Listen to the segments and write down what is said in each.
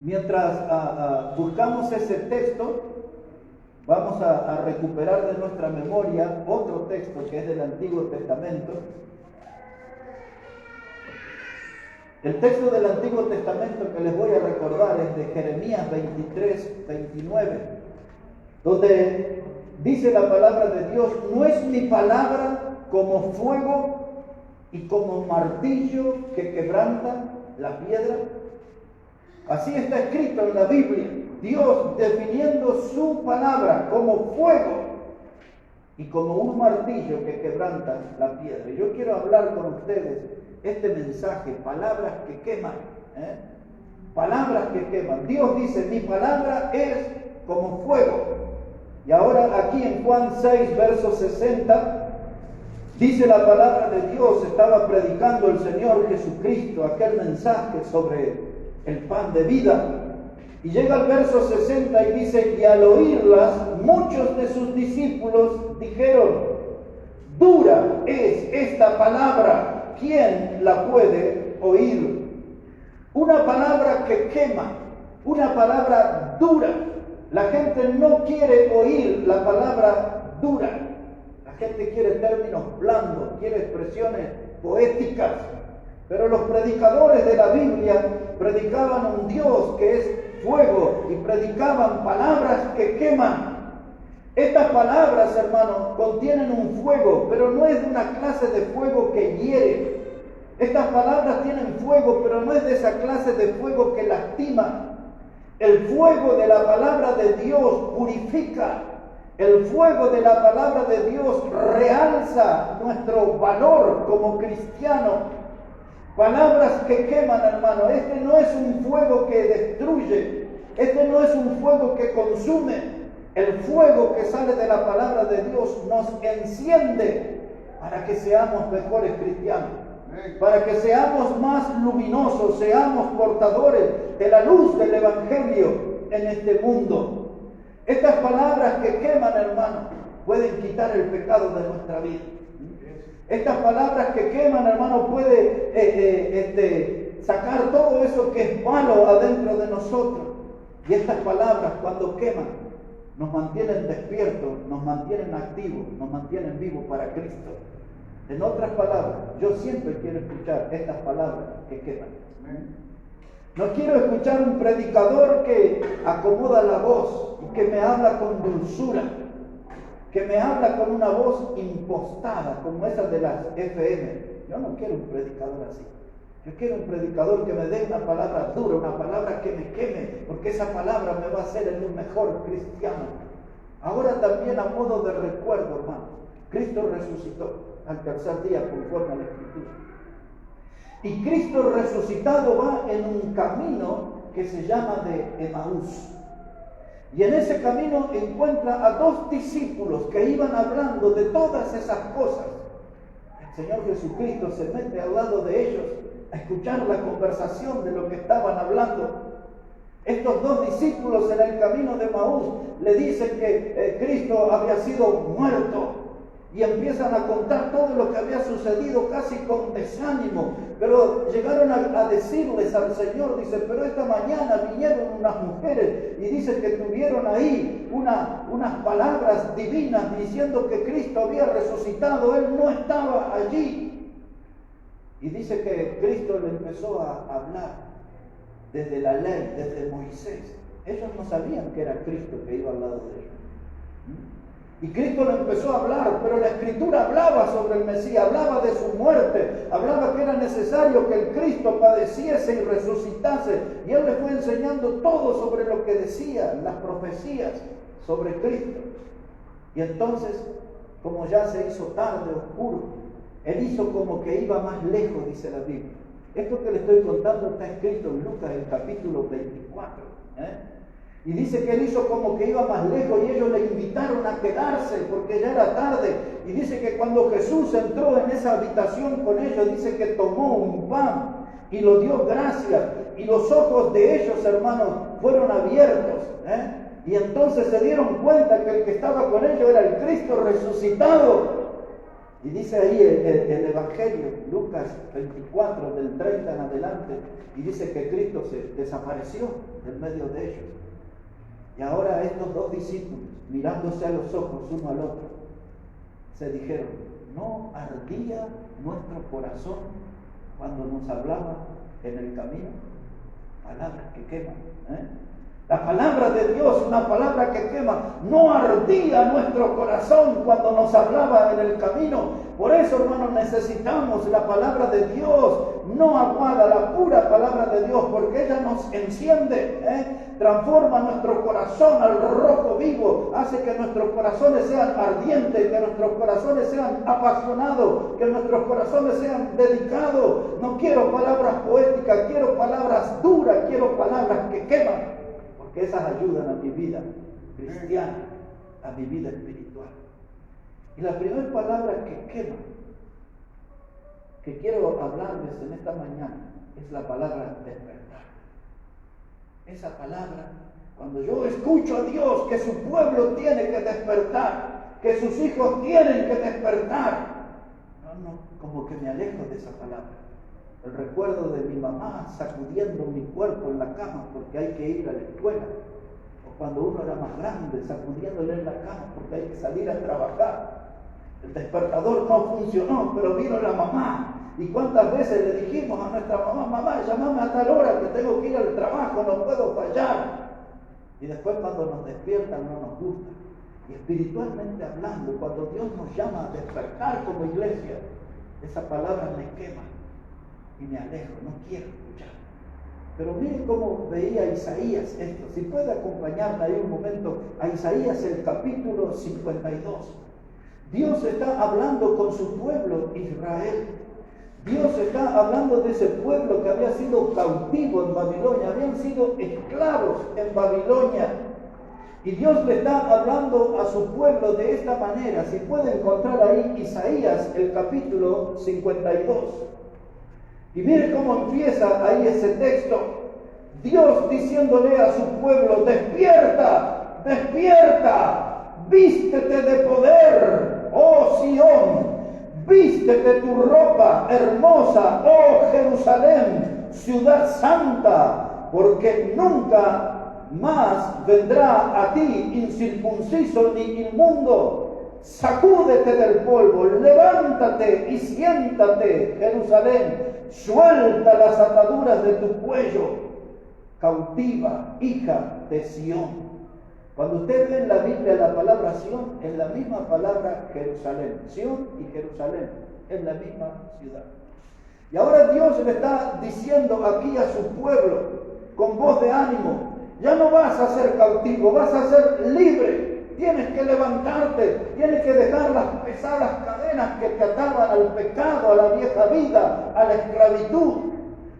Mientras buscamos ese texto, vamos a recuperar de nuestra memoria otro texto que es del Antiguo Testamento. El texto del Antiguo Testamento que les voy a recordar es de Jeremías 23, 29, donde dice la palabra de Dios: no es mi palabra como fuego y como martillo que quebranta la piedra. Así está escrito en la Biblia, Dios definiendo su palabra como fuego y como un martillo que quebranta la piedra. Yo quiero hablar con ustedes este mensaje, palabras que queman, palabras que queman. Dios dice: mi palabra es como fuego. Y ahora aquí en Juan 6, verso 60, dice la palabra de Dios, estaba predicando el Señor Jesucristo aquel mensaje sobre el pan de vida. Y llega al verso 60 y dice: y al oírlas, muchos de sus discípulos dijeron: dura es esta palabra, ¿quién la puede oír? Una palabra que quema, una palabra dura. La gente no quiere oír la palabra dura. La gente quiere términos blandos, quiere expresiones poéticas. Pero los predicadores de la Biblia predicaban un Dios que es fuego y predicaban palabras que queman. Estas palabras, hermanos, contienen un fuego, pero no es de una clase de fuego que hiere. Estas palabras tienen fuego, pero no es de esa clase de fuego que lastima. El fuego de la palabra de Dios purifica. El fuego de la palabra de Dios realza nuestro valor como cristiano. Palabras que queman, hermano. Este no es un fuego que destruye. Este no es un fuego que consume. El fuego que sale de la palabra de Dios nos enciende para que seamos mejores cristianos, para que seamos más luminosos, seamos portadores de la luz del Evangelio en este mundo. Estas palabras que queman, hermano, pueden quitar el pecado de nuestra vida. Estas palabras que queman, hermano, puede sacar todo eso que es malo adentro de nosotros. Y estas palabras, cuando queman, nos mantienen despiertos, nos mantienen activos, nos mantienen vivos para Cristo. En otras palabras, yo siempre quiero escuchar estas palabras que queman. No quiero escuchar un predicador que acomoda la voz y que me habla con dulzura, que me habla con una voz impostada, como esa de las FM. Yo no quiero un predicador así. Yo quiero un predicador que me dé una palabra dura, una palabra que me queme, porque esa palabra me va a hacer el mejor cristiano. Ahora también, a modo de recuerdo, hermano, Cristo resucitó al tercer día conforme a la Escritura. Y Cristo resucitado va en un camino que se llama de Emaús. Y en ese camino encuentra a dos discípulos que iban hablando de todas esas cosas. El Señor Jesucristo se mete al lado de ellos a escuchar la conversación de lo que estaban hablando. Estos dos discípulos en el camino de Emaús le dicen que Cristo había sido muerto. Y empiezan a contar todo lo que había sucedido casi con desánimo. Pero llegaron a decirles al Señor, dice: pero esta mañana vinieron unas mujeres y dice que tuvieron ahí unas palabras divinas diciendo que Cristo había resucitado. Él no estaba allí. Y dice que Cristo le empezó a hablar desde la ley, desde Moisés. Ellos no sabían que era Cristo que iba al lado de ellos. Y Cristo le empezó a hablar, pero la Escritura hablaba sobre el Mesías, hablaba de su muerte, hablaba que era necesario que el Cristo padeciese y resucitase. Y Él le fue enseñando todo sobre lo que decían las profecías sobre Cristo. Y entonces, como ya se hizo tarde, oscuro, Él hizo como que iba más lejos, dice la Biblia. Esto que le estoy contando está escrito en Lucas, el capítulo 24. Y dice que Él hizo como que iba más lejos y ellos le invitaron a quedarse porque ya era tarde. Y dice que cuando Jesús entró en esa habitación con ellos, dice que tomó un pan y lo dio gracias. Y los ojos de ellos, hermanos, fueron abiertos. Y entonces se dieron cuenta que el que estaba con ellos era el Cristo resucitado. Y dice ahí el Evangelio, Lucas 24, del 30 en adelante, y dice que Cristo se desapareció del medio de ellos. Y ahora estos dos discípulos, mirándose a los ojos uno al otro, se dijeron: ¿no ardía nuestro corazón cuando nos hablaba en el camino? Palabras que queman, La palabra de Dios, una palabra que quema. No ardía nuestro corazón cuando nos hablaba en el camino. Por eso, hermanos, necesitamos la palabra de Dios, no aguada, la pura palabra de Dios, porque ella nos enciende, transforma nuestro corazón al rojo vivo, hace que nuestros corazones sean ardientes, que nuestros corazones sean apasionados, que nuestros corazones sean dedicados. No quiero palabras poéticas, quiero palabras duras, quiero palabras que queman, porque esas ayudan a mi vida cristiana, a mi vida espiritual. Y la primera palabra que quema, que quiero hablarles en esta mañana, es la palabra despertar. Esa palabra, cuando yo escucho a Dios que su pueblo tiene que despertar, que sus hijos tienen que despertar, como que me alejo de esa palabra. El recuerdo de mi mamá sacudiendo mi cuerpo en la cama porque hay que ir a la escuela, o cuando uno era más grande sacudiéndole en la cama porque hay que salir a trabajar. El despertador no funcionó, pero vino la mamá. ¿Y cuántas veces le dijimos a nuestra mamá: mamá, llámame a tal hora que tengo que ir al trabajo, no puedo fallar? Y después cuando nos despiertan no nos gusta. Y espiritualmente hablando, cuando Dios nos llama a despertar como iglesia, esa palabra me quema y me alejo, no quiero escuchar. Pero miren cómo veía Isaías esto. Si puede acompañarme ahí un momento a Isaías, el capítulo 52. Dios está hablando con su pueblo Israel. Dios está hablando de ese pueblo que había sido cautivo en Babilonia, habían sido esclavos en Babilonia. Y Dios le está hablando a su pueblo de esta manera. Si puede encontrar ahí Isaías, el capítulo 52. Y mire cómo empieza ahí ese texto. Dios diciéndole a su pueblo: despierta, despierta, vístete de poder, oh Sión, vístete tu ropa hermosa, oh Jerusalén, ciudad santa, porque nunca más vendrá a ti incircunciso ni inmundo. Sacúdete del polvo, levántate y siéntate, Jerusalén, suelta las ataduras de tu cuello, cautiva, hija de Sión. Cuando usted ve en la Biblia la palabra Sión, es la misma palabra Jerusalén. Sión y Jerusalén es la misma ciudad. Y ahora Dios le está diciendo aquí a su pueblo con voz de ánimo: ya no vas a ser cautivo, vas a ser libre. Tienes que levantarte, tienes que dejar las pesadas cadenas que te ataban al pecado, a la vieja vida, a la esclavitud.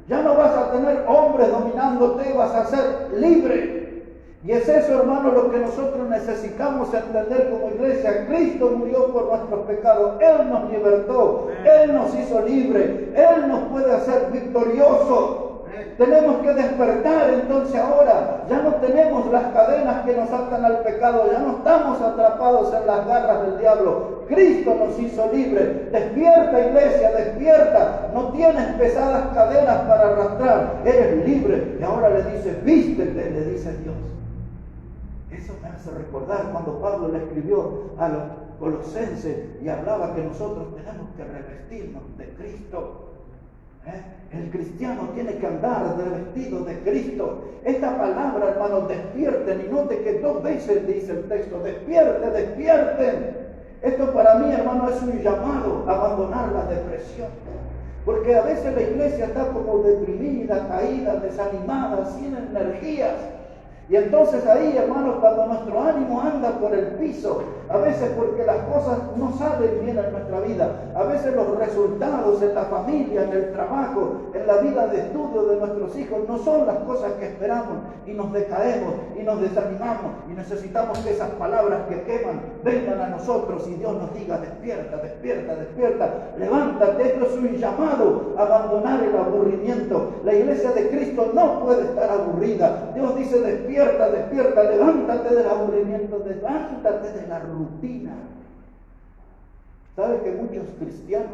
Ya no vas a tener hombres dominándote, vas a ser libre. Y es eso, hermano, lo que nosotros necesitamos entender como iglesia. Cristo murió por nuestros pecados, Él nos libertó, Él nos hizo libre, Él nos puede hacer victoriosos. Tenemos que despertar entonces ahora. Ya no tenemos las cadenas que nos atan al pecado, ya no estamos atrapados en las garras del diablo. Cristo nos hizo libre. Despierta, iglesia, despierta. No tienes pesadas cadenas para arrastrar, eres libre. Y ahora le dice: vístete, le dice Dios. Eso me hace recordar cuando Pablo le escribió a los colosenses y hablaba que nosotros tenemos que revestirnos de Cristo. El cristiano tiene que andar revestido de Cristo. Esta palabra, hermanos, despierten, y note que 2 veces dice el texto: despierten, despierten. Esto para mí, hermano, es un llamado a abandonar la depresión. Porque a veces la iglesia está como deprimida, caída, desanimada, sin energías. Y entonces ahí, hermanos, cuando nuestro ánimo anda por el piso, a veces porque las cosas no salen bien en nuestra vida, a veces los resultados en la familia, en el trabajo, en la vida de estudio de nuestros hijos no son las cosas que esperamos, y nos decaemos y nos desanimamos, y necesitamos que esas palabras que queman vengan a nosotros y Dios nos diga: despierta, despierta, despierta, levántate. Esto es un llamado a abandonar el aburrimiento. La iglesia de Cristo no puede estar aburrida. Dios dice: despierta, despierta, levántate del aburrimiento, levántate de la rutina. ¿Sabe que muchos cristianos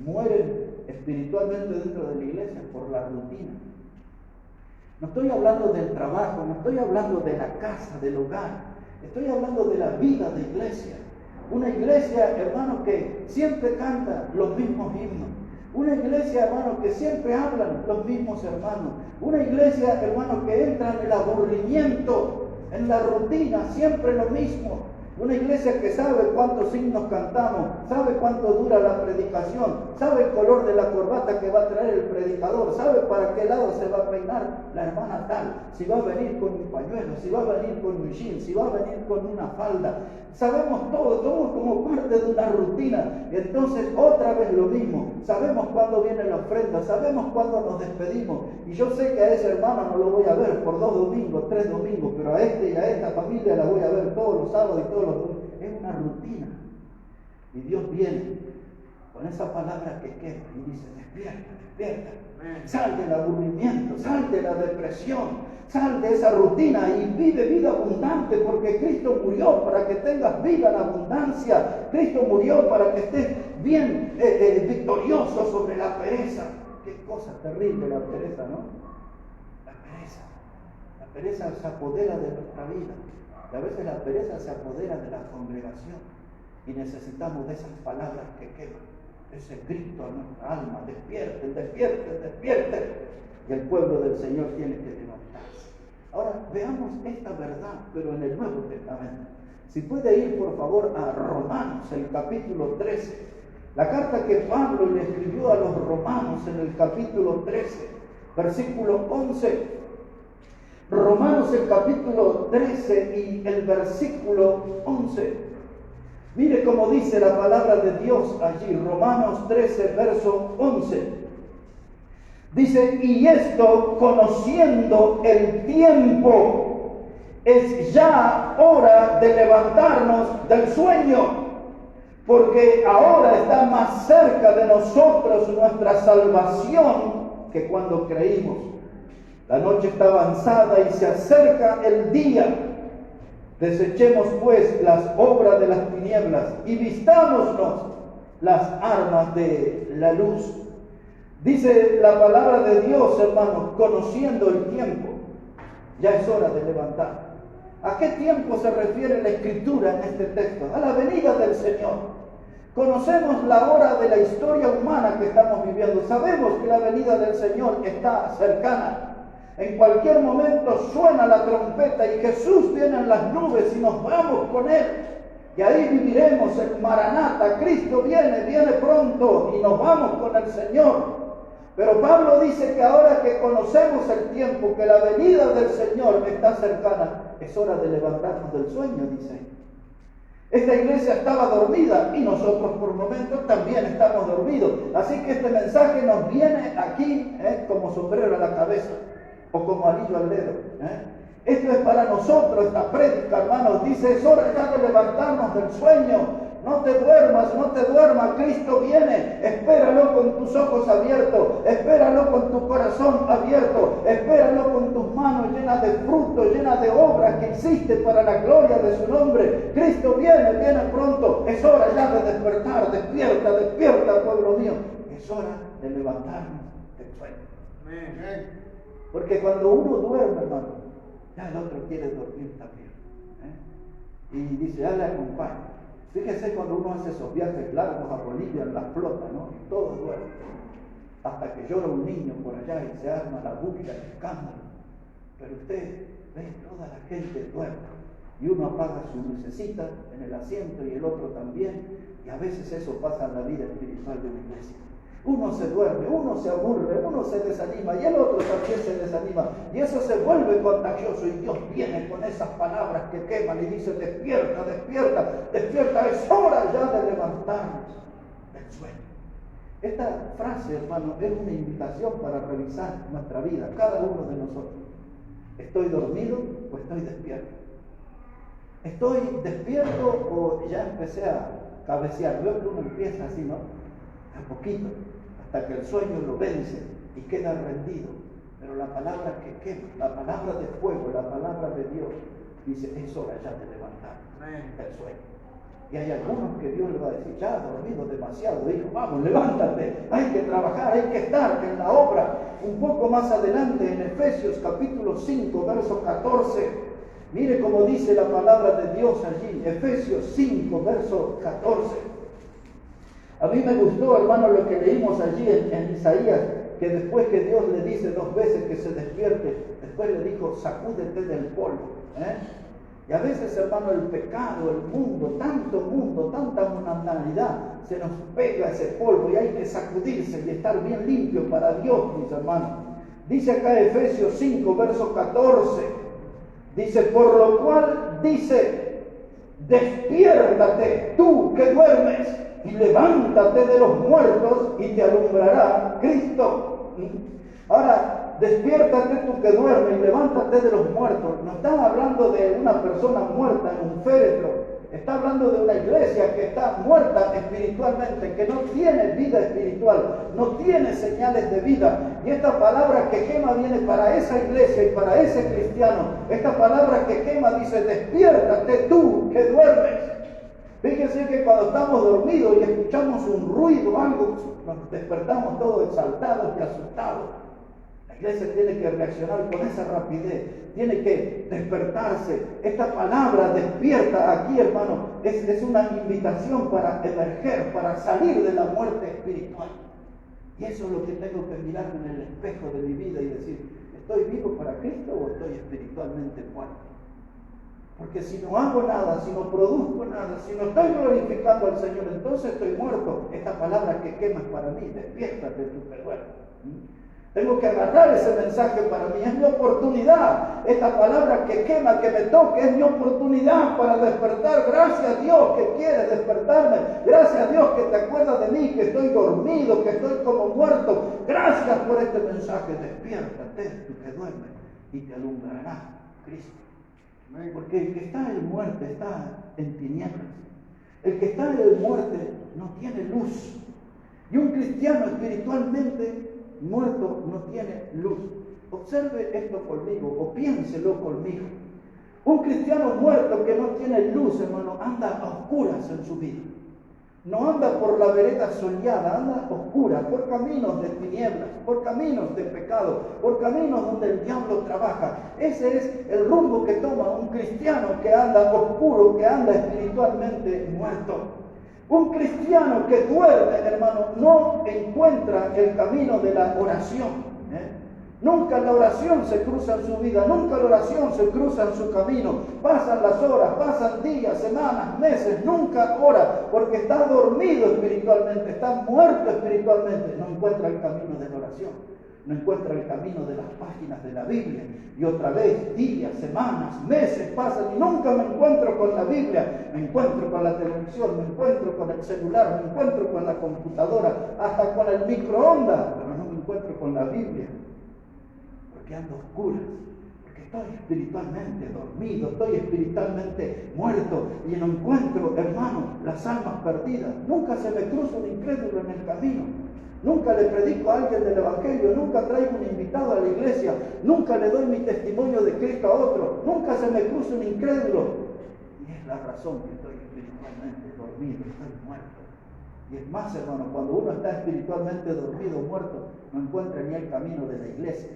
mueren espiritualmente dentro de la iglesia por la rutina? No estoy hablando del trabajo, no estoy hablando de la casa, del hogar. Estoy hablando de la vida de iglesia. Una iglesia, hermano, que siempre canta los mismos himnos. Una iglesia, hermano, que siempre hablan los mismos hermanos. Una iglesia, hermano, que entra en el aburrimiento, en la rutina, siempre lo mismo. Una iglesia que sabe cuántos himnos cantamos, sabe cuánto dura la predicación, sabe el color de la corbata que va a traer el predicador, sabe para qué lado se va a peinar la hermana tal, si va a venir con un pañuelo, si va a venir con un jean, si va a venir con una falda. Sabemos todo, somos como parte de una rutina. Entonces otra vez lo mismo, sabemos cuándo viene la ofrenda, sabemos cuándo nos despedimos. Y yo sé que a ese hermano no lo voy a ver por 2 domingos, 3 domingos, pero a este y a esta familia la voy a ver todos los sábados y todos los domingos. Es una rutina. Y Dios viene con esa palabra que quema y dice: despierta, despierta. Sal del aburrimiento, sal de la depresión, sal de esa rutina y vive vida abundante, porque Cristo murió para que tengas vida en abundancia. Cristo murió para que estés bien victorioso sobre la pereza. Qué cosa terrible la pereza, ¿no? La pereza. La pereza se apodera de nuestra vida. Y a veces la pereza se apodera de la congregación. Y necesitamos de esas palabras que queman. Ese grito a nuestra alma: despierten, despierten, despierten. Y el pueblo del Señor tiene que levantarse. Ahora veamos esta verdad, pero en el Nuevo Testamento. Si puede ir por favor a Romanos, el capítulo 13. La carta que Pablo le escribió a los romanos en el capítulo 13, versículo 11. Romanos el capítulo 13 y el versículo 11. Mire cómo dice la palabra de Dios allí, Romanos 13, verso 11. Dice: y esto, conociendo el tiempo, es ya hora de levantarnos del sueño, porque ahora está más cerca de nosotros nuestra salvación que cuando creímos. La noche está avanzada y se acerca el día. Desechemos pues las obras de las tinieblas y vistámonos las armas de la luz. Dice la palabra de Dios, hermanos, conociendo el tiempo, ya es hora de levantar. ¿A qué tiempo se refiere la Escritura en este texto? A la venida del Señor. Conocemos la hora de la historia humana que estamos viviendo. Sabemos que la venida del Señor está cercana. En cualquier momento suena la trompeta y Jesús viene en las nubes y nos vamos con Él. Y ahí viviremos el Maranata. Cristo viene, viene pronto y nos vamos con el Señor. Pero Pablo dice que ahora que conocemos el tiempo, que la venida del Señor está cercana, es hora de levantarnos del sueño, dice. Esta iglesia estaba dormida y nosotros por momentos también estamos dormidos. Así que este mensaje nos viene aquí como sombrero a la cabeza o como anillo al dedo. Esto es para nosotros, esta prédica, hermanos. Dice: es hora ya de levantarnos del sueño. No te duermas, no te duermas. Cristo viene. Espéralo con tus ojos abiertos. Espéralo con tu corazón abierto. Espéralo con tus manos llenas de fruto, llenas de obras que hiciste para la gloria de su nombre. Cristo viene, viene pronto. Es hora ya de despertar. Despierta, despierta, pueblo mío. Es hora de levantarnos del sueño. Amén. Porque cuando uno duerme, hermano, ya el otro quiere dormir también. Y dice: ya le acompaño. Fíjese cuando uno hace esos viajes largos a Bolivia en la flota, ¿no? Y todos duermen. Hasta que llora un niño por allá y se arma la bulla, el escándalo. Pero usted ve, toda la gente duerme. Y uno apaga su lucecita en el asiento y el otro también. Y a veces eso pasa en la vida espiritual de una iglesia. Uno se duerme, uno se aburre, uno se desanima y el otro también se desanima. Y eso se vuelve contagioso y Dios viene con esas palabras que queman y dice: despierta, despierta, despierta, es hora ya de levantarnos del sueño. Esta frase, hermano, es una invitación para revisar nuestra vida, cada uno de nosotros. ¿Estoy dormido o estoy despierto? ¿Estoy despierto o ya empecé a cabecear? Veo que uno empieza así, ¿no? A poquito, hasta que el sueño lo vence y queda rendido. Pero la palabra que quema, la palabra de fuego, la palabra de Dios, dice: es hora ya de levantar del sueño. Y hay algunos que Dios les va a decir, ya has dormido demasiado, hijo, vamos, levántate, hay que trabajar, hay que estar en la obra. Un poco más adelante, en Efesios capítulo 5, verso 14, mire cómo dice la palabra de Dios allí, Efesios 5, verso 14. A mí me gustó, hermano, lo que leímos allí en Isaías, que después que Dios le dice 2 veces que se despierte, después le dijo, sacúdete del polvo. Y a veces, hermano, el pecado, el mundo, tanta mundanalidad, se nos pega ese polvo y hay que sacudirse y estar bien limpio para Dios, mis hermanos. Dice acá Efesios 5, verso 14, dice, por lo cual dice, despiértate tú que duermes y levántate de los muertos y te alumbrará Cristo. Ahora, despiértate tú que duermes y levántate de los muertos. No está hablando de una persona muerta en un féretro. Está hablando de una iglesia que está muerta espiritualmente, que no tiene vida espiritual, no tiene señales de vida. Y esta palabra que quema viene para esa iglesia y para ese cristiano. Esta palabra que quema dice, despiértate tú que duermes. Fíjense que cuando estamos dormidos y escuchamos un ruido, algo, nos despertamos todos exaltados y asustados. La iglesia tiene que reaccionar con esa rapidez, tiene que despertarse. Esta palabra despierta aquí, hermano, es una invitación para emerger, para salir de la muerte espiritual. Y eso es lo que tengo que mirarme en el espejo de mi vida y decir, ¿estoy vivo para Cristo o estoy espiritualmente muerto? Porque si no hago nada, si no produzco nada, si no estoy glorificando al Señor, entonces estoy muerto. Esta palabra que quema es para mí, despiértate tú que duermes. Tengo que agarrar ese mensaje para mí, es mi oportunidad. Esta palabra que quema, que me toque, es mi oportunidad para despertar. Gracias a Dios que quiere despertarme. Gracias a Dios que te acuerdas de mí, que estoy dormido, que estoy como muerto. Gracias por este mensaje. Despiértate, tú que duermes, y te alumbrará Cristo. Porque el que está en muerte está en tinieblas. El que está en muerte no tiene luz. Y un cristiano espiritualmente muerto no tiene luz. Observe esto conmigo o piénselo conmigo. Un cristiano muerto que no tiene luz, hermano, anda a oscuras en su vida. No anda por la vereda soleada, anda a oscuras, por caminos de tinieblas, por caminos de pecado, por caminos donde el diablo trabaja. Ese es el rumbo que toma un cristiano que anda oscuro, que anda espiritualmente muerto. Un cristiano que duerme, hermano, no encuentra el camino de la oración. Nunca la oración se cruza en su vida, nunca la oración se cruza en su camino. Pasan las horas, pasan días, semanas, meses, nunca ora, porque está dormido espiritualmente, está muerto espiritualmente. No encuentra el camino de la oración, no encuentra el camino de las páginas de la Biblia. Y otra vez, días, semanas, meses pasan y nunca me encuentro con la Biblia. Me encuentro con la televisión, me encuentro con el celular, me encuentro con la computadora, hasta con el microondas, pero no me encuentro con la Biblia. Porque ando a oscuras, porque estoy espiritualmente dormido, estoy espiritualmente muerto y no encuentro, hermano, las almas perdidas. Nunca se me cruza un incrédulo en el camino. Nunca le predico a alguien del Evangelio, nunca traigo un invitado a la iglesia, nunca le doy mi testimonio de Cristo a otro, nunca se me cruza un incrédulo. Y es la razón que estoy espiritualmente dormido, estoy muerto. Y es más, hermano, cuando uno está espiritualmente dormido, muerto, no encuentra ni el camino de la iglesia,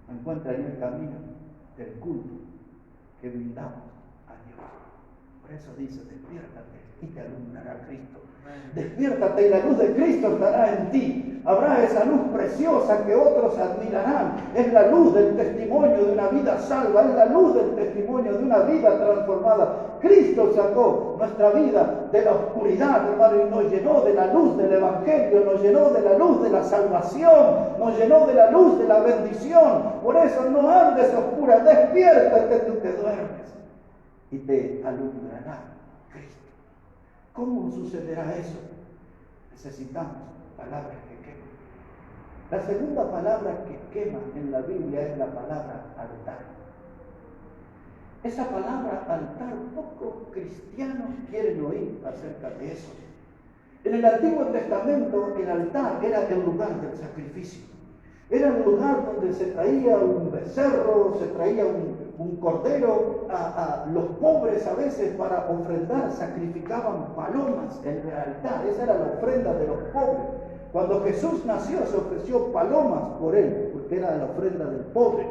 no encuentra ni el camino del culto que brindamos a Dios. Por eso dice, despiértate y te alumbrará Cristo. Despiértate y la luz de Cristo estará en ti. Habrá esa luz preciosa que otros admirarán. Es la luz del testimonio de una vida salva, es la luz del testimonio de una vida transformada. Cristo sacó nuestra vida de la oscuridad, hermano, y nos llenó de la luz del Evangelio, nos llenó de la luz de la salvación, nos llenó de la luz de la bendición. Por eso no andes a oscuras, despiértate tú que duermes y te alumbrará Cristo. ¿Cómo sucederá eso? Necesitamos palabras que queman. La segunda palabra que quema en la Biblia es la palabra altar. Esa palabra altar, pocos cristianos quieren oír acerca de eso. En el Antiguo Testamento, el altar era el lugar del sacrificio. Era el lugar donde se traía un becerro, se traía un cordero. Los pobres a veces para ofrendar sacrificaban palomas en el altar. Esa era la ofrenda de los pobres. Cuando Jesús nació se ofreció palomas por él, porque era la ofrenda del pobre.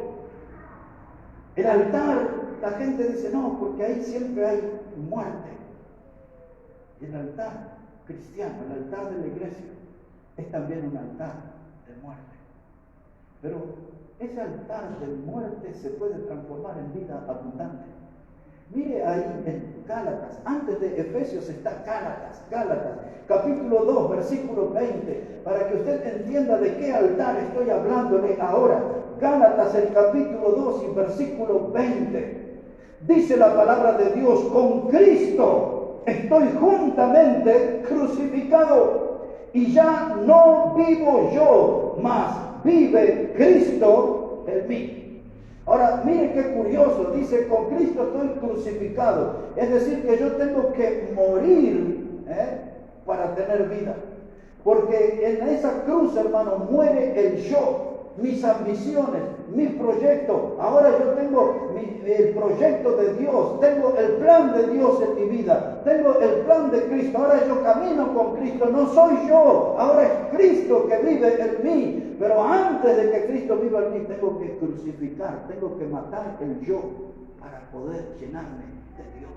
El altar, la gente dice, no, porque ahí siempre hay muerte. Y el altar cristiano, el altar de la iglesia, es también un altar de muerte. Pero ese altar de muerte se puede transformar en vida abundante. Mire ahí en Gálatas, antes de Efesios está Gálatas, capítulo 2, versículo 20, para que usted entienda de qué altar estoy hablándole ahora. Gálatas, el capítulo 2 y versículo 20. Dice la palabra de Dios, con Cristo estoy juntamente crucificado, y ya no vivo yo, mas vive Cristo en mí. Ahora, mire qué curioso, dice, con Cristo estoy crucificado. Es decir, que yo tengo que morir para tener vida. Porque en esa cruz, hermano, muere el yo, mis ambiciones, mis proyectos. Ahora yo tengo el proyecto de Dios, tengo el plan de Dios en mi vida, tengo el plan de Cristo. Ahora yo camino con Cristo, no soy yo, ahora es Cristo que vive en mí. Pero antes de que Cristo viva en mí, tengo que crucificar, tengo que matar el yo para poder llenarme de Dios.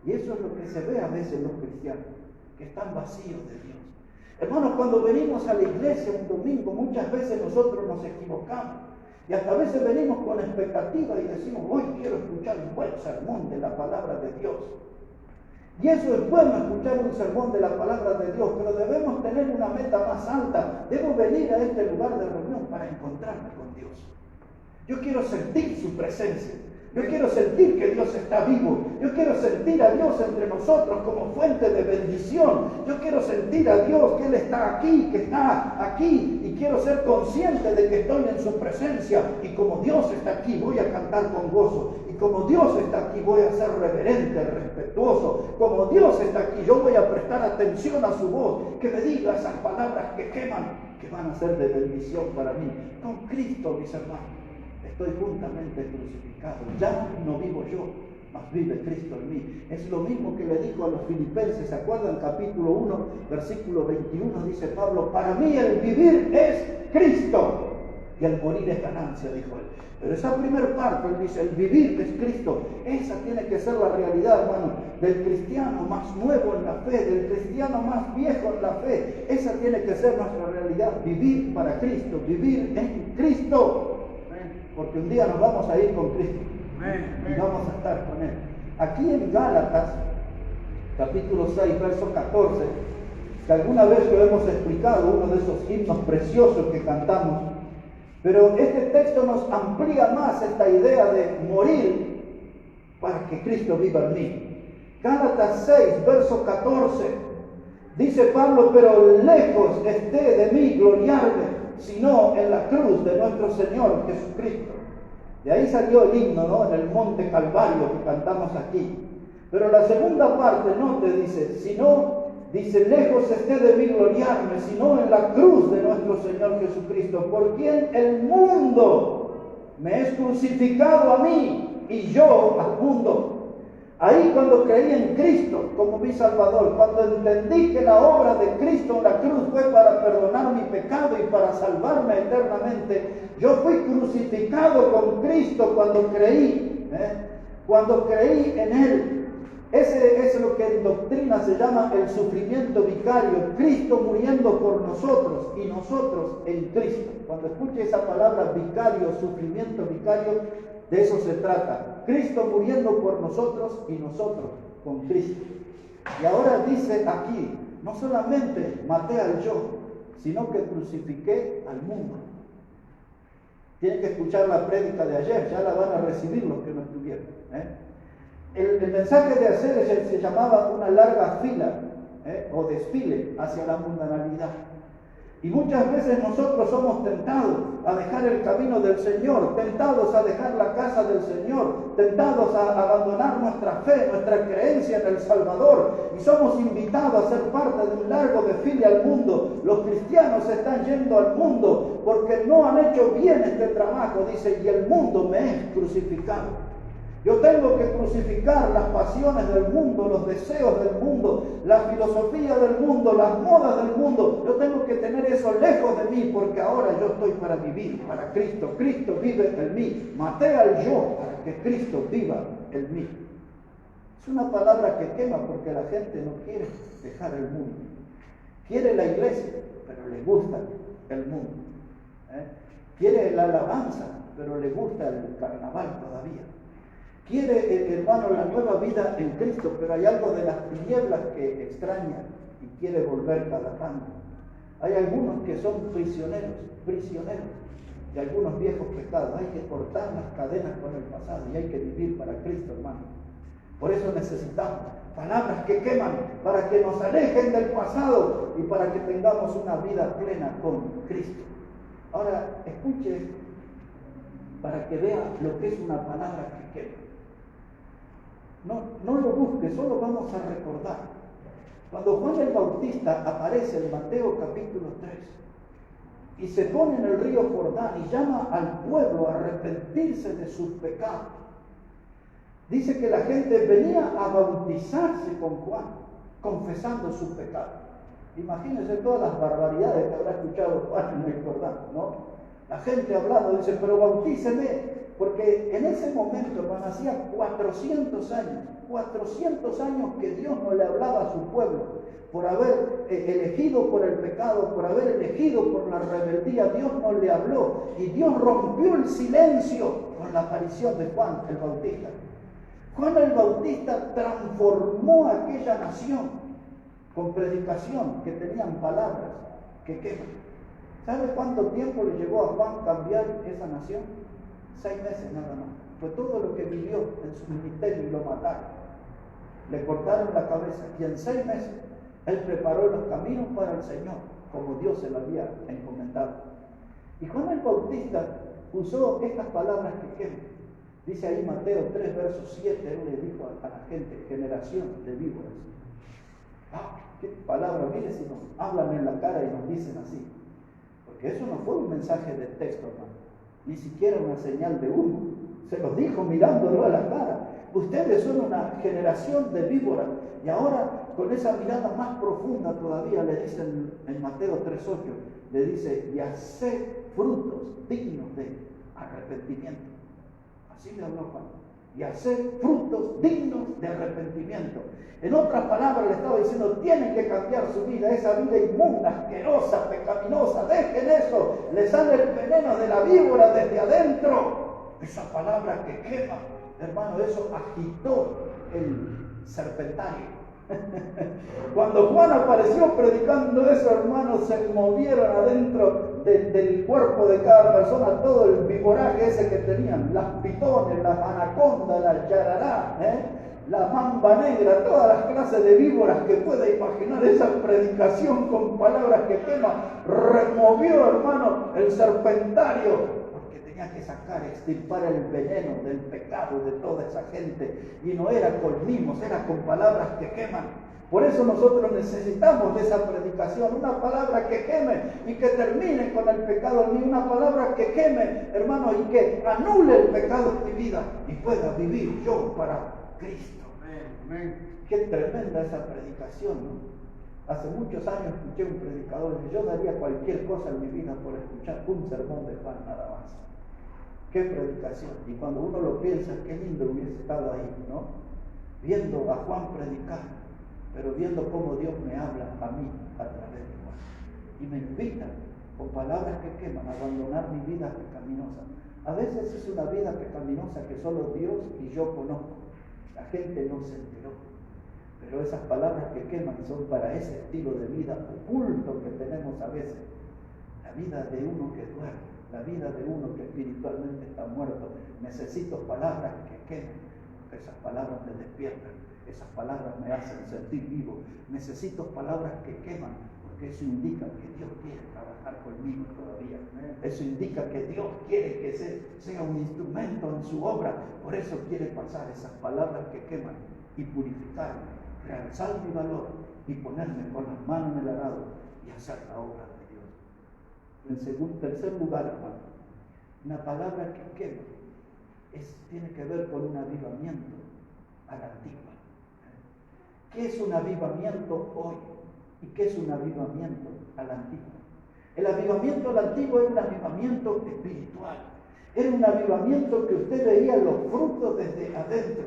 Y eso es lo que se ve a veces en los cristianos, que están vacíos de Dios. Hermanos, cuando venimos a la iglesia un domingo, muchas veces nosotros nos equivocamos. Y hasta a veces venimos con expectativa y decimos, hoy quiero escuchar un buen sermón de la palabra de Dios. Y eso es bueno, escuchar un sermón de la palabra de Dios, pero debemos tener una meta más alta. Debo venir a este lugar de reunión para encontrarme con Dios. Yo quiero sentir su presencia. Yo quiero sentir que Dios está vivo. Yo quiero sentir a Dios entre nosotros como fuente de bendición. Yo quiero sentir a Dios que Él está aquí, que está aquí. Y quiero ser consciente de que estoy en su presencia. Y como Dios está aquí, voy a cantar con gozo. Y como Dios está aquí, voy a ser reverente, respetuoso. Como Dios está aquí, yo voy a prestar atención a su voz. Que me diga esas palabras que queman, que van a ser de bendición para mí. Con Cristo, mis hermanos, estoy juntamente crucificado. Ya no vivo yo, mas vive Cristo en mí. Es lo mismo que le dijo a los filipenses. ¿Se acuerdan? Capítulo 1, versículo 21, dice Pablo, para mí el vivir es Cristo y el morir es ganancia, dijo él. Pero esa primera parte, él dice, el vivir es Cristo. Esa tiene que ser la realidad, hermano, del cristiano más nuevo en la fe, del cristiano más viejo en la fe. Esa tiene que ser nuestra realidad, vivir para Cristo, vivir en Cristo. Porque un día nos vamos a ir con Cristo y vamos a estar con Él. Aquí en Gálatas, capítulo 6, verso 14, que alguna vez lo hemos explicado, uno de esos himnos preciosos que cantamos, pero este texto nos amplía más esta idea de morir para que Cristo viva en mí. Gálatas 6, verso 14, dice Pablo, pero lejos esté de mí gloriarme, sino en la cruz de nuestro Señor Jesucristo. De ahí salió el himno, ¿no? En el monte Calvario que cantamos aquí. Pero la segunda parte no te dice, sino, dice, lejos esté de mí gloriarme, sino en la cruz de nuestro Señor Jesucristo, por quien el mundo me es crucificado a mí y yo al mundo. Ahí cuando creí en Cristo como mi Salvador, cuando entendí que la obra de Cristo en la cruz fue para perdonar mi pecado y para salvarme eternamente, yo fui crucificado con Cristo cuando creí en Él. Ese es lo que en doctrina se llama el sufrimiento vicario, Cristo muriendo por nosotros y nosotros en Cristo. Cuando escuche esa palabra vicario, sufrimiento vicario, de eso se trata. Cristo muriendo por nosotros y nosotros con Cristo. Y ahora dice aquí, no solamente maté al yo, sino que crucifiqué al mundo. Tienen que escuchar la prédica de ayer, ya la van a recibir los que no estuvieron. El mensaje de ayer se llamaba una larga fila o desfile hacia la mundanalidad. Y muchas veces nosotros somos tentados a dejar el camino del Señor, tentados a dejar la casa del Señor, tentados a abandonar nuestra fe, nuestra creencia en el Salvador. Y somos invitados a ser parte de un largo desfile al mundo. Los cristianos están yendo al mundo porque no han hecho bien este trabajo, dice, y el mundo me es crucificado. Yo tengo que crucificar las pasiones del mundo, los deseos del mundo, la filosofía del mundo, las modas del mundo. Yo tengo que tener eso lejos de mí porque ahora yo estoy para vivir, para Cristo. Cristo vive en mí. Maté al yo para que Cristo viva en mí. Es una palabra que quema porque la gente no quiere dejar el mundo. Quiere la iglesia, pero le gusta el mundo. Quiere la alabanza, pero le gusta el carnaval todavía. Quiere, hermano, la nueva vida en Cristo, pero hay algo de las tinieblas que extraña y quiere volver cada tanto. Hay algunos que son prisioneros de algunos viejos pecados. Hay que cortar las cadenas con el pasado y hay que vivir para Cristo, hermano. Por eso necesitamos palabras que queman, para que nos alejen del pasado y para que tengamos una vida plena con Cristo. Ahora, escuche para que vea lo que es una palabra que quema. No lo busque, solo vamos a recordar. Cuando Juan el Bautista aparece en Mateo capítulo 3 y se pone en el río Jordán y llama al pueblo a arrepentirse de sus pecados, dice que la gente venía a bautizarse con Juan, confesando sus pecados. Imagínense todas las barbaridades que habrá escuchado Juan en el Jordán, ¿no? La gente hablando, dice, pero bautíceme. Porque en ese momento, hermano, hacía 400 años que Dios no le hablaba a su pueblo, por haber elegido por el pecado, por haber elegido por la rebeldía, Dios no le habló, y Dios rompió el silencio con la aparición de Juan el Bautista. Juan el Bautista transformó a aquella nación con predicación, que tenían palabras que queman. ¿Sabe cuánto tiempo le llevó a Juan cambiar esa nación? 6 meses nada más. Fue todo lo que vivió en su ministerio y lo mataron. Le cortaron la cabeza y en 6 meses él preparó los caminos para el Señor, como Dios se lo había encomendado. Y Juan el Bautista usó estas palabras que queman. Dice ahí Mateo 3, verso 7, él le dijo a la gente, generación de víboras. Qué palabra, mire si nos hablan en la cara y nos dicen así. Porque eso no fue un mensaje de texto, hermano. Ni siquiera una señal de humo. Se los dijo mirándolo a la cara. Ustedes son una generación de víboras. Y ahora, con esa mirada más profunda todavía, le dicen en Mateo 3:8, le dice, y haced frutos dignos de arrepentimiento. Así le habló Juan. Y hacer frutos dignos de arrepentimiento. En otras palabras le estaba diciendo, tienen que cambiar su vida, esa vida inmunda, asquerosa, pecaminosa, dejen eso, le sale el veneno de la víbora desde adentro. Esa palabra que quema, hermano, eso agitó el serpentario. Cuando Juan apareció predicando eso, hermanos, se movieron adentro del cuerpo de cada persona todo el viboraje ese que tenían, las pitones, las anacondas, las yarará, la mamba negra, todas las clases de víboras que pueda imaginar. Esa predicación con palabras que queman removió, hermano, el serpentario. Tenía que sacar, extirpar el veneno del pecado de toda esa gente. Y no era con mimos, era con palabras que queman. Por eso nosotros necesitamos de esa predicación, una palabra que queme y que termine con el pecado en mí, una palabra que queme, hermano, y que anule el pecado en mi vida y pueda vivir yo para Cristo. Amén. Qué tremenda esa predicación, ¿no? Hace muchos años escuché un predicador y yo daría cualquier cosa en mi vida por escuchar un sermón de Juan nada más. ¡Qué predicación! Y cuando uno lo piensa, qué lindo hubiese estado ahí, ¿no? Viendo a Juan predicar, pero viendo cómo Dios me habla a mí a través de Juan. Y me invita, con palabras que queman, a abandonar mi vida pecaminosa. A veces es una vida pecaminosa que solo Dios y yo conozco. La gente no se enteró. Pero esas palabras que queman son para ese estilo de vida oculto que tenemos a veces. La vida de uno que duerme. La vida de uno que espiritualmente está muerto. Necesito palabras que quemen, porque esas palabras me despiertan, esas palabras me hacen sentir vivo. Necesito palabras que queman, porque porque eso indica que Dios quiere trabajar conmigo todavía. Eso indica que Dios quiere que sea un instrumento en su obra. Por eso quiere pasar esas palabras que queman y purificarme, realzar mi valor y ponerme con las manos en el arado y hacer la obra de Dios. En tercer lugar, hermano, una palabra que quema tiene que ver con un avivamiento a la antigua. ¿Qué es un avivamiento hoy? ¿Y qué es un avivamiento a la antigua? El avivamiento a la antigua era un avivamiento espiritual. Era un avivamiento que usted veía los frutos desde adentro.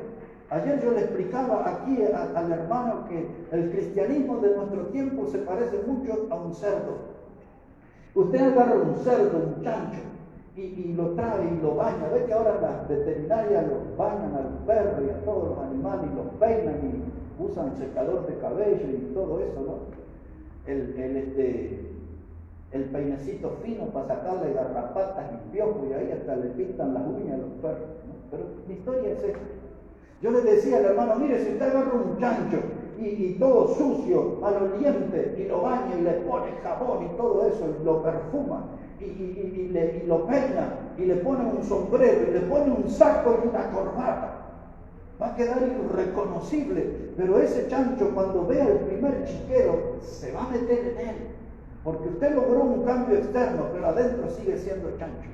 Ayer yo le explicaba aquí al hermano que el cristianismo de nuestro tiempo se parece mucho a un cerdo. Usted agarra un cerdo, un chancho, y lo trae y lo baña. Ve que ahora las veterinarias los bañan a los perros y a todos los animales y los peinan y usan secador de cabello y todo eso, ¿no? El peinecito fino para sacarle garrapatas y piojos y ahí hasta le pintan las uñas a los perros, ¿no? Pero mi historia es esta. Yo le decía al hermano, mire, si usted agarra un chancho y todo sucio, maloliente, y lo baña y le pone jabón y todo eso, y lo perfuma, y lo peina, y le pone un sombrero, y le pone un saco y una corbata, va a quedar irreconocible. Pero ese chancho, cuando vea el primer chiquero, se va a meter en él, porque usted logró un cambio externo, pero adentro sigue siendo chancho.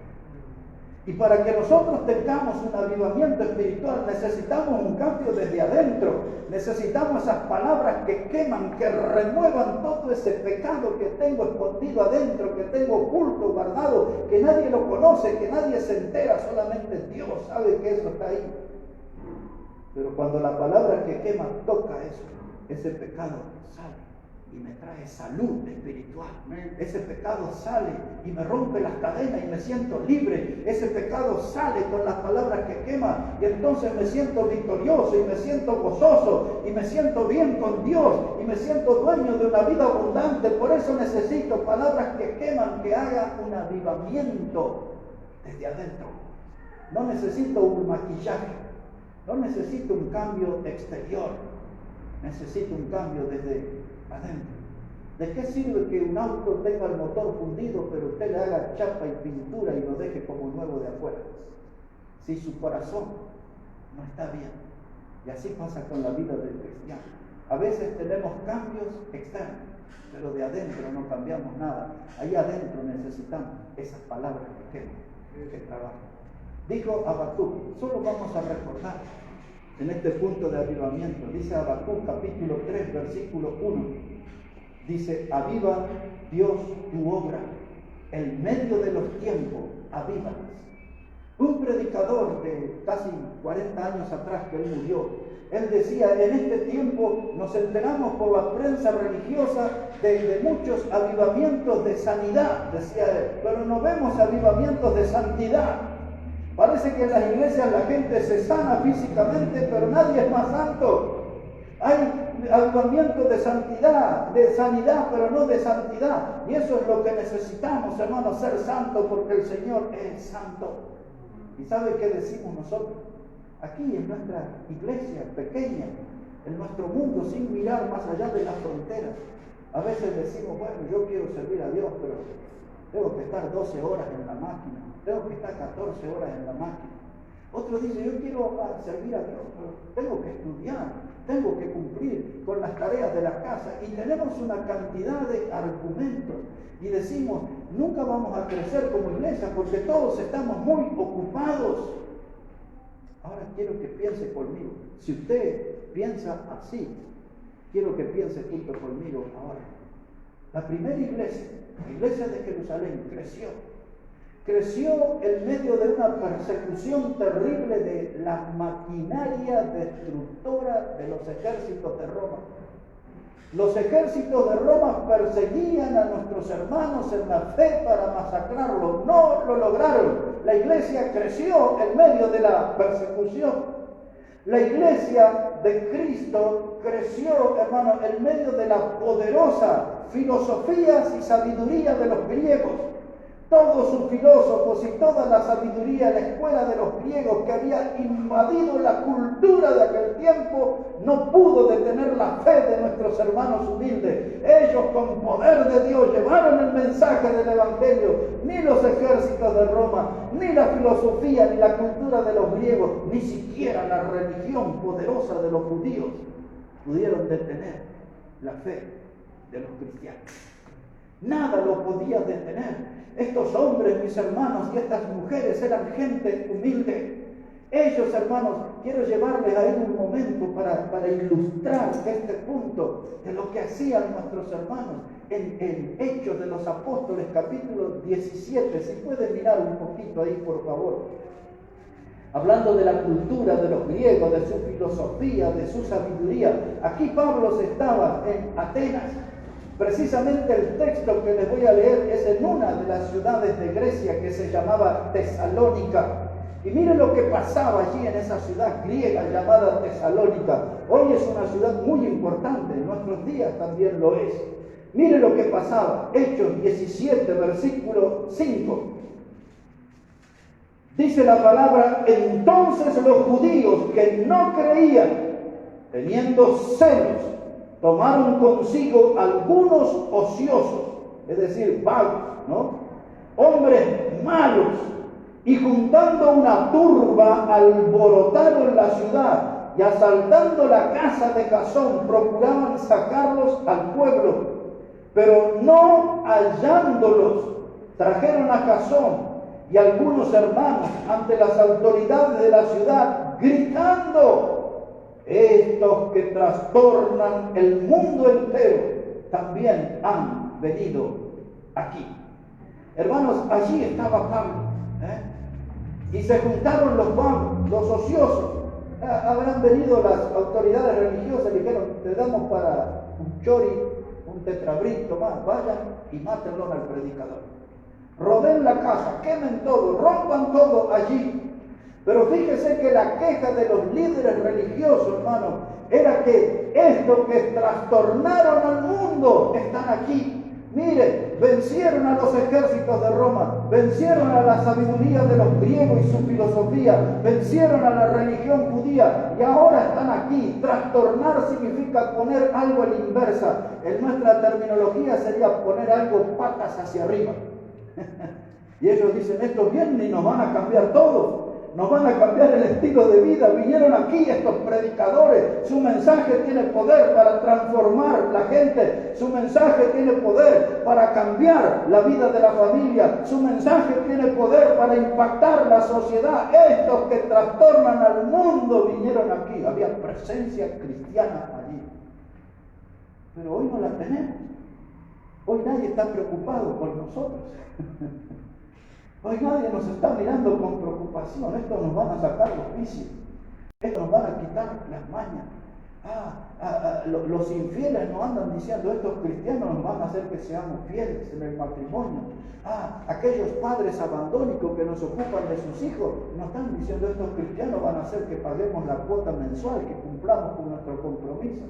Y para que nosotros tengamos un avivamiento espiritual, necesitamos un cambio desde adentro. Necesitamos esas palabras que queman, que remuevan todo ese pecado que tengo escondido adentro, que tengo oculto, guardado, que nadie lo conoce, que nadie se entera, solamente Dios sabe que eso está ahí. Pero cuando la palabra que quema toca eso, ese pecado sale y me trae salud espiritual. Ese pecado sale y me rompe las cadenas y me siento libre. Ese pecado sale con las palabras que quema y entonces me siento victorioso y me siento gozoso y me siento bien con Dios y me siento dueño de una vida abundante. Por eso necesito palabras que queman, que hagan un avivamiento desde adentro. No necesito un maquillaje, no necesito un cambio exterior, necesito un cambio desde adentro. ¿De qué sirve que un auto tenga el motor fundido, pero usted le haga chapa y pintura y lo deje como nuevo de afuera? Si su corazón no está bien. Y así pasa con la vida del cristiano. A veces tenemos cambios externos, pero de adentro no cambiamos nada. Ahí adentro necesitamos esas palabras que queman, que trabajan. Dijo Habacuc, solo vamos a recordar en este punto de avivamiento. Dice Habacuc capítulo 3 versículo 1, dice: aviva Dios tu obra, en medio de los tiempos, avívalas. Un predicador de casi 40 años atrás, que él murió, él decía: en este tiempo nos enteramos por la prensa religiosa de muchos avivamientos de sanidad, decía él, pero no vemos avivamientos de santidad. Parece que en las iglesias la gente se sana físicamente, pero nadie es más santo. Hay avivamiento de santidad, de sanidad, pero no de santidad. Y eso es lo que necesitamos, hermanos, ser santos, porque el Señor es santo. ¿Y sabe qué decimos nosotros? Aquí en nuestra iglesia pequeña, en nuestro mundo, sin mirar más allá de las fronteras, a veces decimos: bueno, yo quiero servir a Dios, pero tengo que estar 12 horas en la máquina, tengo que estar 14 horas en la máquina. Otro dice: yo quiero servir a Dios, pero tengo que estudiar, tengo que cumplir con las tareas de la casa. Y tenemos una cantidad de argumentos y decimos: nunca vamos a crecer como iglesia porque todos estamos muy ocupados. Ahora quiero que piense conmigo. Si usted piensa así, quiero que piense junto conmigo ahora. La primera iglesia, la iglesia de Jerusalén, creció en medio de una persecución terrible de la maquinaria destructora de los ejércitos de Roma. Los ejércitos de Roma perseguían a nuestros hermanos en la fe para masacrarlos. No lo lograron. La iglesia creció en medio de la persecución. La iglesia de Cristo creció, hermano, en medio de la poderosa filosofías y sabiduría de los griegos. Todos sus filósofos y toda la sabiduría, la escuela de los griegos que había invadido la cultura de aquel tiempo, no pudo detener la fe de nuestros hermanos humildes. Ellos, con poder de Dios, llevaron el mensaje del Evangelio. Ni los ejércitos de Roma, ni la filosofía, ni la cultura de los griegos, ni siquiera la religión poderosa de los judíos pudieron detener la fe de los cristianos. Nada lo podía detener. Estos hombres, mis hermanos, y estas mujeres eran gente humilde. Ellos, hermanos, quiero llevarles ahí un momento para ilustrar este punto de lo que hacían nuestros hermanos en Hechos de los Apóstoles, capítulo 17. Si pueden mirar un poquito ahí, por favor. Hablando de la cultura de los griegos, de su filosofía, de su sabiduría. Aquí Pablo estaba en Atenas. Precisamente el texto que les voy a leer es en una de las ciudades de Grecia que se llamaba Tesalónica. Y miren lo que pasaba allí en esa ciudad griega llamada Tesalónica. Hoy es una ciudad muy importante, en nuestros días también lo es. Miren lo que pasaba. Hechos 17, versículo 5. Dice la palabra: entonces los judíos que no creían, teniendo celos, tomaron consigo algunos ociosos, es decir, vagos, ¿no? Hombres malos, y juntando una turba, alborotaron la ciudad y asaltando la casa de Jasón, procuraban sacarlos al pueblo, pero no hallándolos, trajeron a Jasón y algunos hermanos ante las autoridades de la ciudad, gritando: estos que trastornan el mundo entero también han venido aquí. Hermanos, allí estaba Pablo, y se juntaron los vagos, los ociosos. Habrán venido las autoridades religiosas y dijeron: te damos para un chori, un tetrabrito más, vayan y mátenlo al predicador. Roden la casa, quemen todo, rompan todo allí. Pero fíjese que la queja de los líderes religiosos, hermano, era que estos que trastornaron al mundo están aquí. Mire, vencieron a los ejércitos de Roma, vencieron a la sabiduría de los griegos y su filosofía, vencieron a la religión judía y ahora están aquí. Trastornar significa poner algo a la inversa. En nuestra terminología sería poner algo patas hacia arriba. Y ellos dicen: estos vienen y nos van a cambiar todo. Nos van a cambiar el estilo de vida. Vinieron aquí estos predicadores. Su mensaje tiene poder para transformar la gente. Su mensaje tiene poder para cambiar la vida de la familia. Su mensaje tiene poder para impactar la sociedad. Estos que trastornan al mundo vinieron aquí. Había presencia cristiana allí. Pero hoy no la tenemos. Hoy nadie está preocupado por nosotros. Hoy nadie nos está mirando con preocupación. Estos nos van a sacar los vicios. Estos nos van a quitar las mañas. Los infieles nos andan diciendo: estos cristianos nos van a hacer que seamos fieles en el matrimonio. Aquellos padres abandónicos que nos ocupan de sus hijos nos están diciendo: estos cristianos van a hacer que paguemos la cuota mensual, que cumplamos con nuestro compromiso.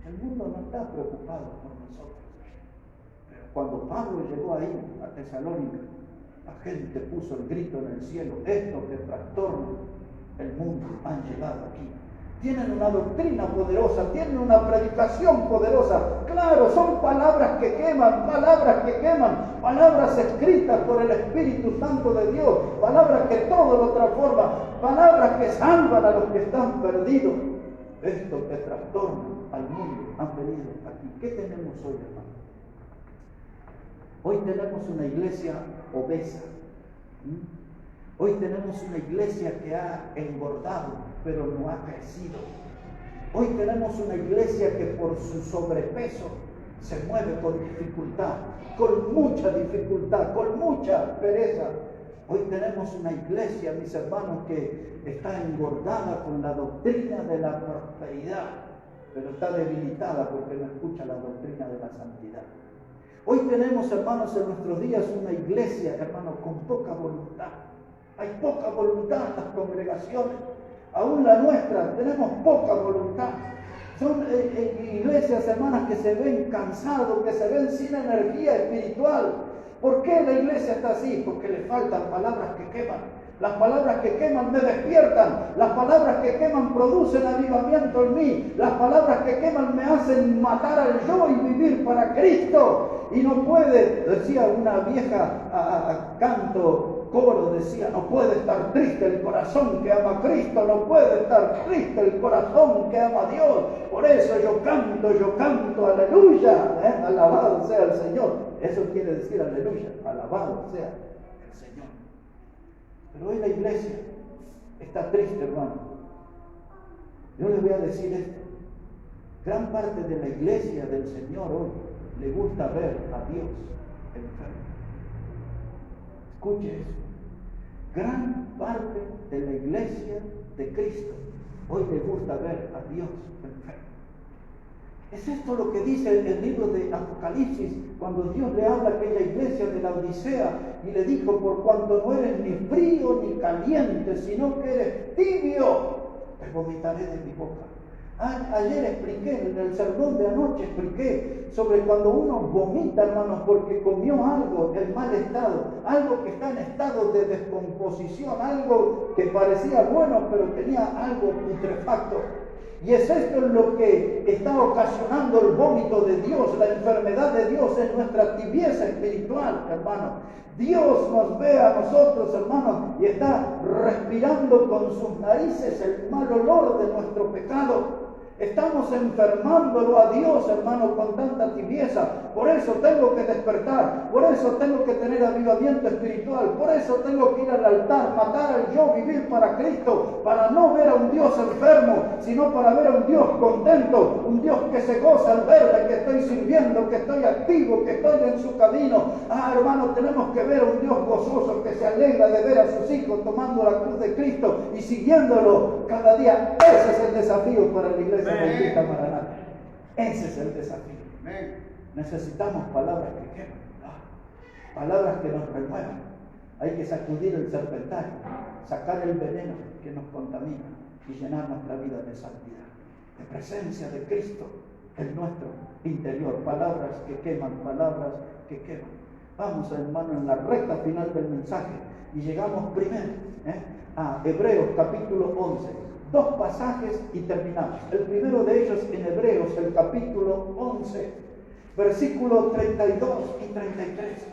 El mundo no está preocupado por nosotros. Pero cuando Pablo llegó ahí a Tesalónica, la gente puso el grito en el cielo: estos que trastornan el mundo han llegado aquí. Tienen una doctrina poderosa, tienen una predicación poderosa. Claro, son palabras que queman, palabras escritas por el Espíritu Santo de Dios, palabras que todo lo transforman, palabras que salvan a los que están perdidos. Estos que trastornan al mundo han venido aquí. ¿Qué tenemos hoy, hermano? Hoy tenemos una iglesia obesa. Hoy tenemos una iglesia que ha engordado, pero no ha crecido. Hoy tenemos una iglesia que por su sobrepeso se mueve con dificultad, con mucha dificultad, con mucha pereza. Hoy tenemos una iglesia, mis hermanos, que está engordada con la doctrina de la prosperidad, pero está debilitada porque no escucha la doctrina de la santidad. Hoy tenemos, hermanos, en nuestros días una iglesia, hermanos, con poca voluntad. Hay poca voluntad en las congregaciones. Aún la nuestra, tenemos poca voluntad. Son iglesias, hermanas, que se ven cansados, que se ven sin energía espiritual. ¿Por qué la iglesia está así? Porque le faltan palabras que queman. Las palabras que queman me despiertan. Las palabras que queman producen avivamiento en mí. Las palabras que queman me hacen matar al yo y vivir para Cristo. Y no puede, decía una vieja coro, decía, no puede estar triste el corazón que ama a Cristo, no puede estar triste el corazón que ama a Dios. Por eso yo canto, aleluya, alabado sea el Señor. Eso quiere decir aleluya, alabado sea el Señor. Pero hoy la iglesia está triste, hermano. Yo les voy a decir esto. Gran parte de la iglesia del Señor hoy le gusta ver a Dios enfermo. Escuche eso. Gran parte de la iglesia de Cristo hoy le gusta ver a Dios enfermo. Es esto lo que dice el libro de Apocalipsis, cuando Dios le habla a aquella iglesia de la Odisea y le dijo: por cuanto no eres ni frío ni caliente, sino que eres tibio, te vomitaré de mi boca. Ayer expliqué, en el sermón de anoche expliqué sobre cuando uno vomita, hermanos, porque comió algo en mal estado, algo que está en estado de descomposición, algo que parecía bueno pero tenía algo putrefacto. Y es esto lo que está ocasionando el vómito de Dios. La enfermedad de Dios es nuestra tibieza espiritual, hermano. Dios nos ve a nosotros, hermanos, y está respirando con sus narices el mal olor de nuestro pecado. Estamos enfermándolo a Dios, hermano, con tanta tibieza. Por eso tengo que despertar, por eso tengo que tener avivamiento espiritual, por eso tengo que ir al altar, matar al yo, vivir para Cristo, para no ver a un Dios enfermo, sino para ver a un Dios contento, un Dios que se goza al verme, que estoy sirviendo, que estoy activo, que estoy en su camino. Hermano, tenemos que ver a un Dios gozoso, que se alegra de ver a sus hijos tomando la cruz de Cristo y siguiéndolo cada día. Ese es el desafío para la iglesia bendita Maranata. Ese es el desafío. Necesitamos palabras que queman, palabras que nos renuevan. Hay que sacudir el serpentario, sacar el veneno que nos contamina y llenar nuestra vida de santidad, de presencia de Cristo en nuestro interior. Palabras que queman, palabras que queman. Vamos, hermano, en la recta final del mensaje y llegamos primero a Hebreos capítulo 11. 2 pasajes y terminamos. El primero de ellos en Hebreos, el capítulo 11, versículos 32 y 33.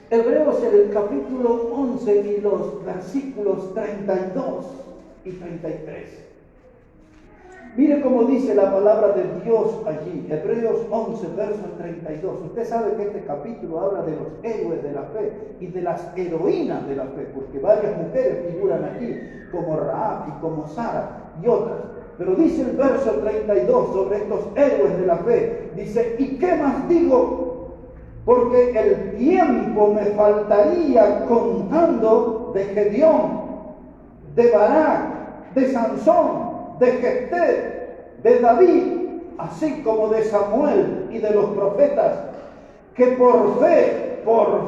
Hebreos en el capítulo 11 y los versículos 32 y 33. Mire cómo dice la palabra de Dios allí, Hebreos 11, verso 32. Usted sabe que este capítulo habla de los héroes de la fe y de las heroínas de la fe, porque varias mujeres figuran aquí, como Rahab y como Sara y otras. Pero dice el verso 32 sobre estos héroes de la fe, dice: ¿y qué más digo? Porque el tiempo me faltaría contando de Gedeón, de Barak, de Sansón, de Jefté, de David, así como de Samuel y de los profetas, que por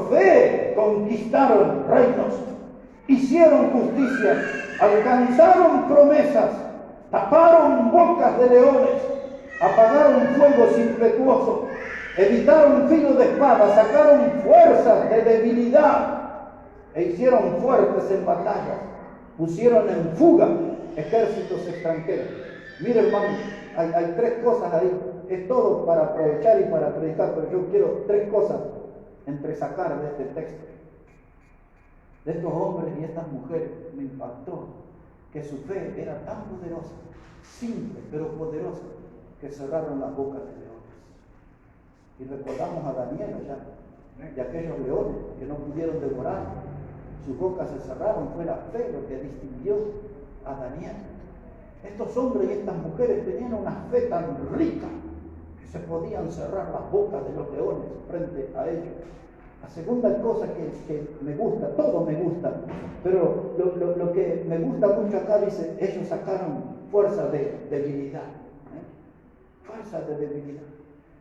fe conquistaron reinos, hicieron justicia, alcanzaron promesas, taparon bocas de leones, apagaron fuegos impetuosos, evitaron filo de espada, sacaron fuerzas de debilidad e hicieron fuertes en batallas, pusieron en fuga ejércitos extranjeros. Mire, hermano, hay 3 cosas ahí. Es todo para aprovechar y para predicar, pero yo quiero 3 cosas entresacar de este texto. De estos hombres y estas mujeres me impactó que su fe era tan poderosa, simple pero poderosa, que cerraron las bocas de leones. Y recordamos a Daniel allá, de aquellos leones que no pudieron devorar, sus bocas se cerraron. Fue la fe lo que distinguió a Daniel. Estos hombres y estas mujeres tenían una fe tan rica que se podían cerrar las bocas de los leones frente a ellos. La segunda cosa que me gusta, todo me gusta, pero lo que me gusta mucho acá dice: ellos sacaron fuerza de debilidad. Fuerza de debilidad.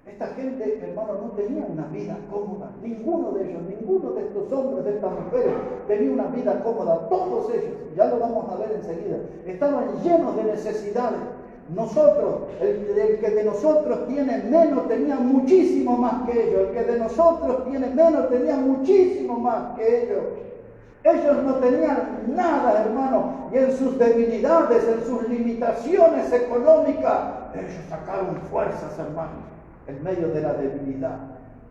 Esta gente, hermano, no tenía una vida cómoda. Ninguno de ellos, ninguno de estos hombres, de estas mujeres, tenía una vida cómoda. Todos ellos, ya lo vamos a ver enseguida, estaban llenos de necesidades. Nosotros, el que de nosotros tiene menos tenía muchísimo más que ellos. El que de nosotros tiene menos tenía muchísimo más que ellos. Ellos no tenían nada, hermano, y en sus debilidades, en sus limitaciones económicas, ellos sacaron fuerzas, hermano, en medio de la debilidad.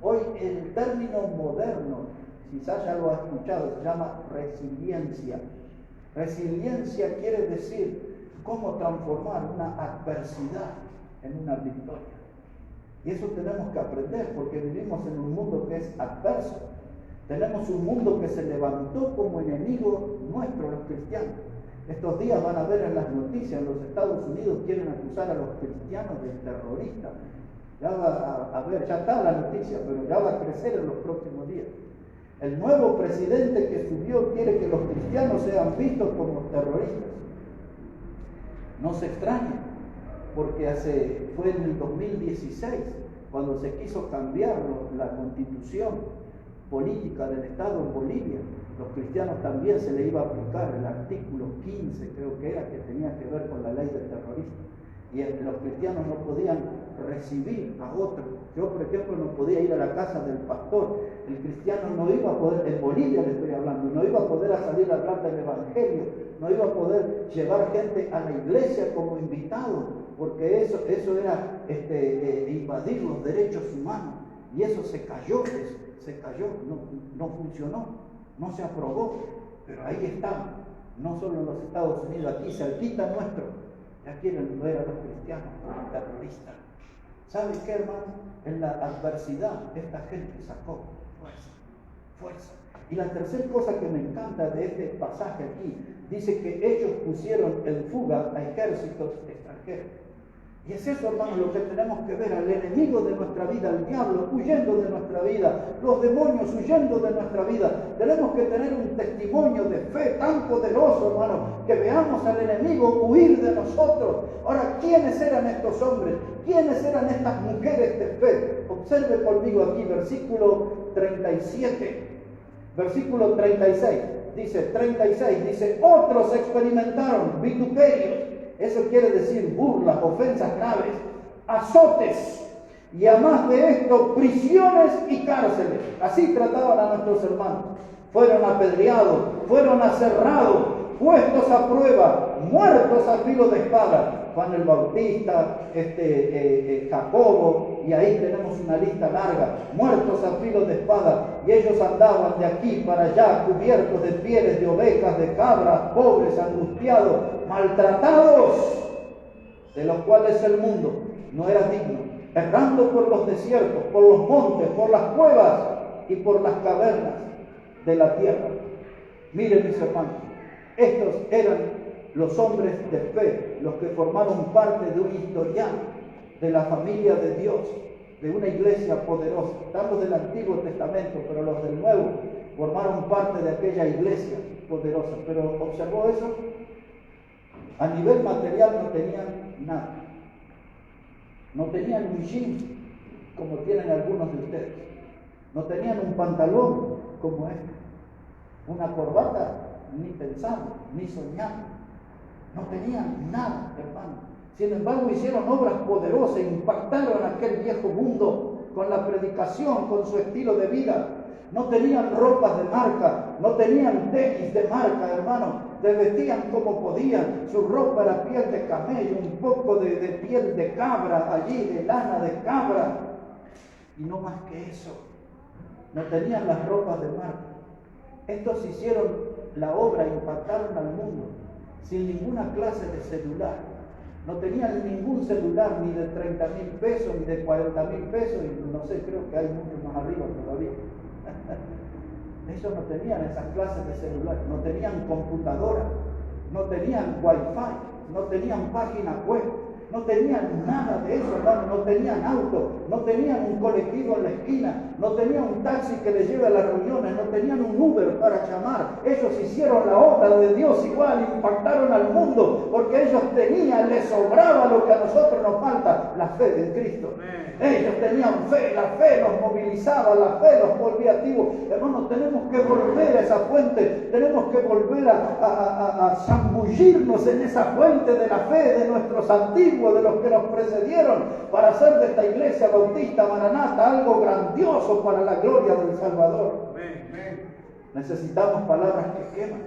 Hoy el término moderno, quizás ya lo ha escuchado, se llama resiliencia. Resiliencia quiere decir cómo transformar una adversidad en una victoria. Y eso tenemos que aprender porque vivimos en un mundo que es adverso. Tenemos un mundo que se levantó como enemigo nuestro, los cristianos. Estos días van a ver en las noticias, los Estados Unidos quieren acusar a los cristianos de terroristas. Ya va a ver, ya está la noticia, pero ya va a crecer en los próximos días. El nuevo presidente que subió quiere que los cristianos sean vistos como terroristas. No se extrañe, porque fue en el 2016 cuando se quiso cambiar la constitución política del Estado en Bolivia. Los cristianos también se le iba a aplicar el artículo 15, creo que era, que tenía que ver con la ley del terrorismo. Y los cristianos no podían recibir a otros. Yo, por ejemplo, no podía ir a la casa del pastor. El cristiano no iba a poder, en Bolivia le estoy hablando, no iba a poder salir a hablar del evangelio, no iba a poder llevar gente a la iglesia como invitado, porque eso era invadir los derechos humanos. Y eso se cayó, no funcionó, no se aprobó, pero ahí está, no solo en los Estados Unidos, aquí cerquita nuestro. Ya quieren ver a los cristianos como terroristas. ¿Saben qué, hermano? En la adversidad esta gente sacó fuerza. Y la tercera cosa que me encanta de este pasaje aquí, dice que ellos pusieron en fuga a ejércitos extranjeros. Y es eso, hermano, lo que tenemos que ver, al enemigo de nuestra vida, al diablo huyendo de nuestra vida, los demonios huyendo de nuestra vida. Tenemos que tener un testimonio de fe tan poderoso, hermano, que veamos al enemigo huir de nosotros. Ahora, ¿quiénes eran estos hombres? ¿Quiénes eran estas mujeres de fe? Observe conmigo aquí, versículo 37, versículo 36, dice, otros experimentaron vituperios. Eso quiere decir burlas, ofensas graves, azotes y además de esto, prisiones y cárceles. Así trataban a nuestros hermanos. Fueron apedreados, fueron aserrados, puestos a prueba, muertos a filo de espada. Juan el Bautista, Jacobo, y ahí tenemos una lista larga, muertos a filo de espada, y ellos andaban de aquí para allá, cubiertos de pieles de ovejas, de cabras, pobres, angustiados, maltratados, de los cuales el mundo no era digno, errando por los desiertos, por los montes, por las cuevas y por las cavernas de la tierra. Miren, mis hermanos, estos eran los hombres de fe, los que formaron parte de un historial de la familia de Dios, de una iglesia poderosa. Estamos del Antiguo Testamento, pero los del Nuevo formaron parte de aquella iglesia poderosa. Pero ¿observó eso? A nivel material no tenían nada. No tenían un jean, como tienen algunos de ustedes. No tenían un pantalón como este. Una corbata, ni pensando, ni soñando. No tenían nada, hermano. Sin embargo, hicieron obras poderosas, impactaron a aquel viejo mundo con la predicación, con su estilo de vida. No tenían ropas de marca, no tenían tenis de marca, hermano. Se vestían como podían. Su ropa era piel de camello, un poco de piel de cabra allí, de lana de cabra. Y no más que eso. No tenían las ropas de marca. Estos hicieron la obra, impactaron al mundo sin ninguna clase de celular. No tenían ningún celular, ni de 30,000 pesos, ni de 40,000 pesos, y no sé, creo que hay mucho más arriba todavía. Ellos no tenían esas clases de celular, no tenían computadora, no tenían wifi, no tenían página web, no tenían nada de eso, hermano. No tenían auto, no tenían un colectivo en la esquina, no tenían un taxi que les lleve a las reuniones, no tenían un Uber para llamar. Ellos hicieron la obra de Dios igual, impactaron al mundo, porque ellos tenían ellas les sobraba lo que a nosotros nos falta, la fe en Cristo. Ellos tenían fe, la fe los movilizaba, la fe los volvía activos. Hermanos, tenemos que volver a esa fuente, tenemos que volver a zambullirnos en esa fuente de la fe de nuestros antiguos, de los que nos precedieron, para hacer de esta iglesia bautista Maranata algo grandioso para la gloria del Salvador. Necesitamos palabras que queman,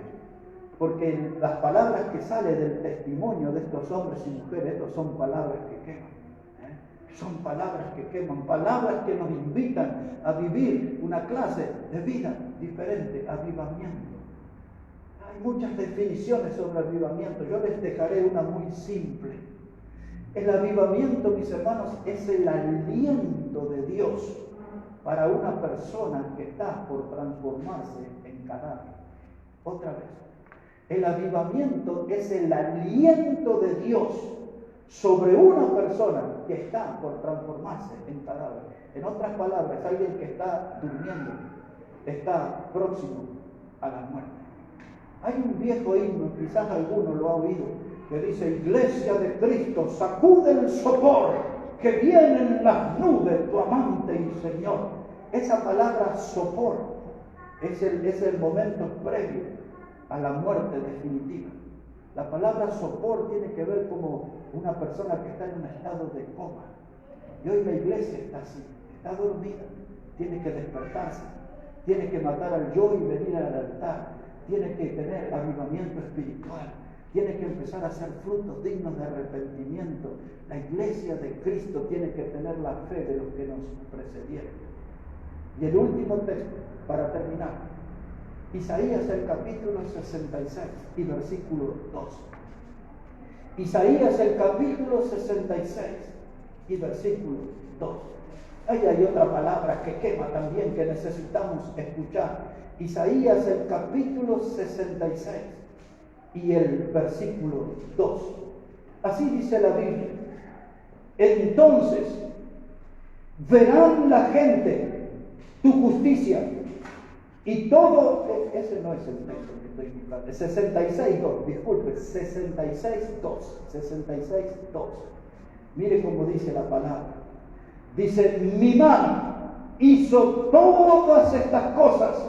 porque las palabras que salen del testimonio de estos hombres y mujeres, estos son palabras que queman. Son palabras que queman, palabras que nos invitan a vivir una clase de vida diferente, avivamiento. Hay muchas definiciones sobre avivamiento, yo les dejaré una muy simple. El avivamiento, mis hermanos, es el aliento de Dios para una persona que está por transformarse en cadáver. Otra vez, el avivamiento es el aliento de Dios sobre una persona que está por transformarse en cadáver. En otras palabras, alguien que está durmiendo, está próximo a la muerte. Hay un viejo himno, quizás alguno lo ha oído, que dice: Iglesia de Cristo, sacude el sopor, que vienen las nubes, tu amante y Señor. Esa palabra sopor es el momento previo a la muerte definitiva. La palabra sopor tiene que ver como una persona que está en un estado de coma. Y hoy la iglesia está así, está dormida, tiene que despertarse, tiene que matar al yo y venir al altar, tiene que tener avivamiento espiritual, tiene que empezar a hacer frutos dignos de arrepentimiento. La iglesia de Cristo tiene que tener la fe de los que nos precedieron. Y el último texto, para terminar, Isaías el capítulo 66 y versículo 2. Isaías el capítulo 66 y versículo 2. Ahí hay otra palabra que quema también, que necesitamos escuchar. Isaías el capítulo 66 y el versículo 2. Así dice la Biblia: entonces verán la gente tu justicia y todo. Ese no es el texto que estoy buscando. 66.2, disculpe, 66.2. 66.2. Mire cómo dice la palabra. Dice: mi mano hizo todas estas cosas,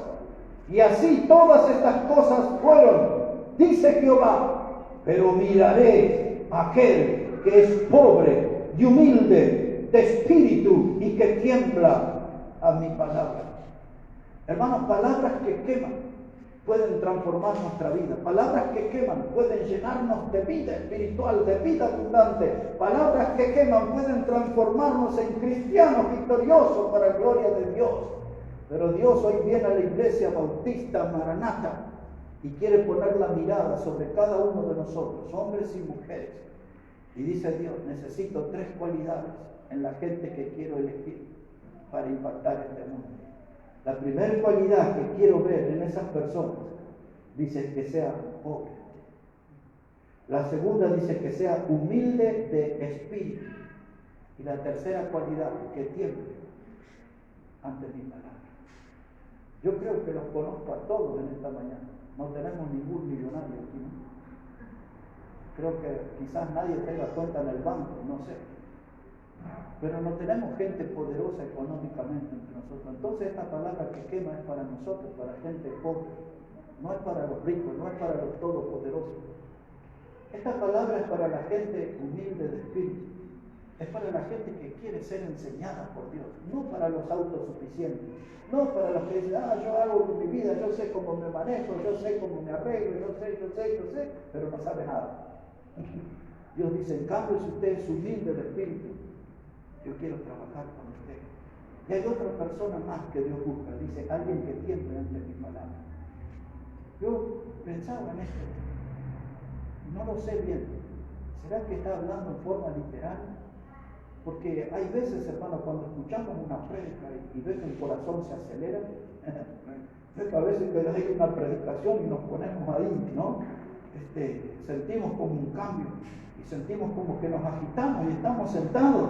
y así todas estas cosas fueron, dice Jehová, pero miraré a aquel que es pobre y humilde de espíritu y que tiembla a mi palabra. Hermanos, palabras que queman pueden transformar nuestra vida. Palabras que queman pueden llenarnos de vida espiritual, de vida abundante. Palabras que queman pueden transformarnos en cristianos victoriosos para la gloria de Dios. Pero Dios hoy viene a la iglesia bautista Maranata y quiere poner la mirada sobre cada uno de nosotros, hombres y mujeres. Y dice Dios: necesito 3 cualidades en la gente que quiero elegir para impactar este mundo. La primera cualidad que quiero ver en esas personas, dice que sea pobre. La segunda dice que sea humilde de espíritu. Y la tercera cualidad, que tiemble ante mi palabra. Yo creo que los conozco a todos en esta mañana. No tenemos ningún millonario aquí, ¿no? Creo que quizás nadie tenga cuenta en el banco, no sé. Pero no tenemos gente poderosa económicamente entre nosotros. Entonces esta palabra que quema es para nosotros, para gente pobre. No es para los ricos, no es para los todopoderosos. Esta palabra es para la gente humilde de espíritu. Es para la gente que quiere ser enseñada por Dios. No para los autosuficientes. No para los que dicen: yo hago con mi vida, yo sé cómo me manejo, yo sé cómo me arreglo, yo sé, pero no sabe nada. Dios dice: en cambio, si usted es humilde de espíritu, yo quiero trabajar con usted. Y hay otra persona más que Dios busca. Dice: alguien que tiemble ante mi palabra. Yo pensaba en esto. No lo sé bien. ¿Será que está hablando en forma literal? Porque hay veces, hermano, cuando escuchamos una prédica y ves que el corazón se acelera, ves que a veces hay una predicación y nos ponemos ahí, ¿no? Sentimos como un cambio y sentimos como que nos agitamos y estamos sentados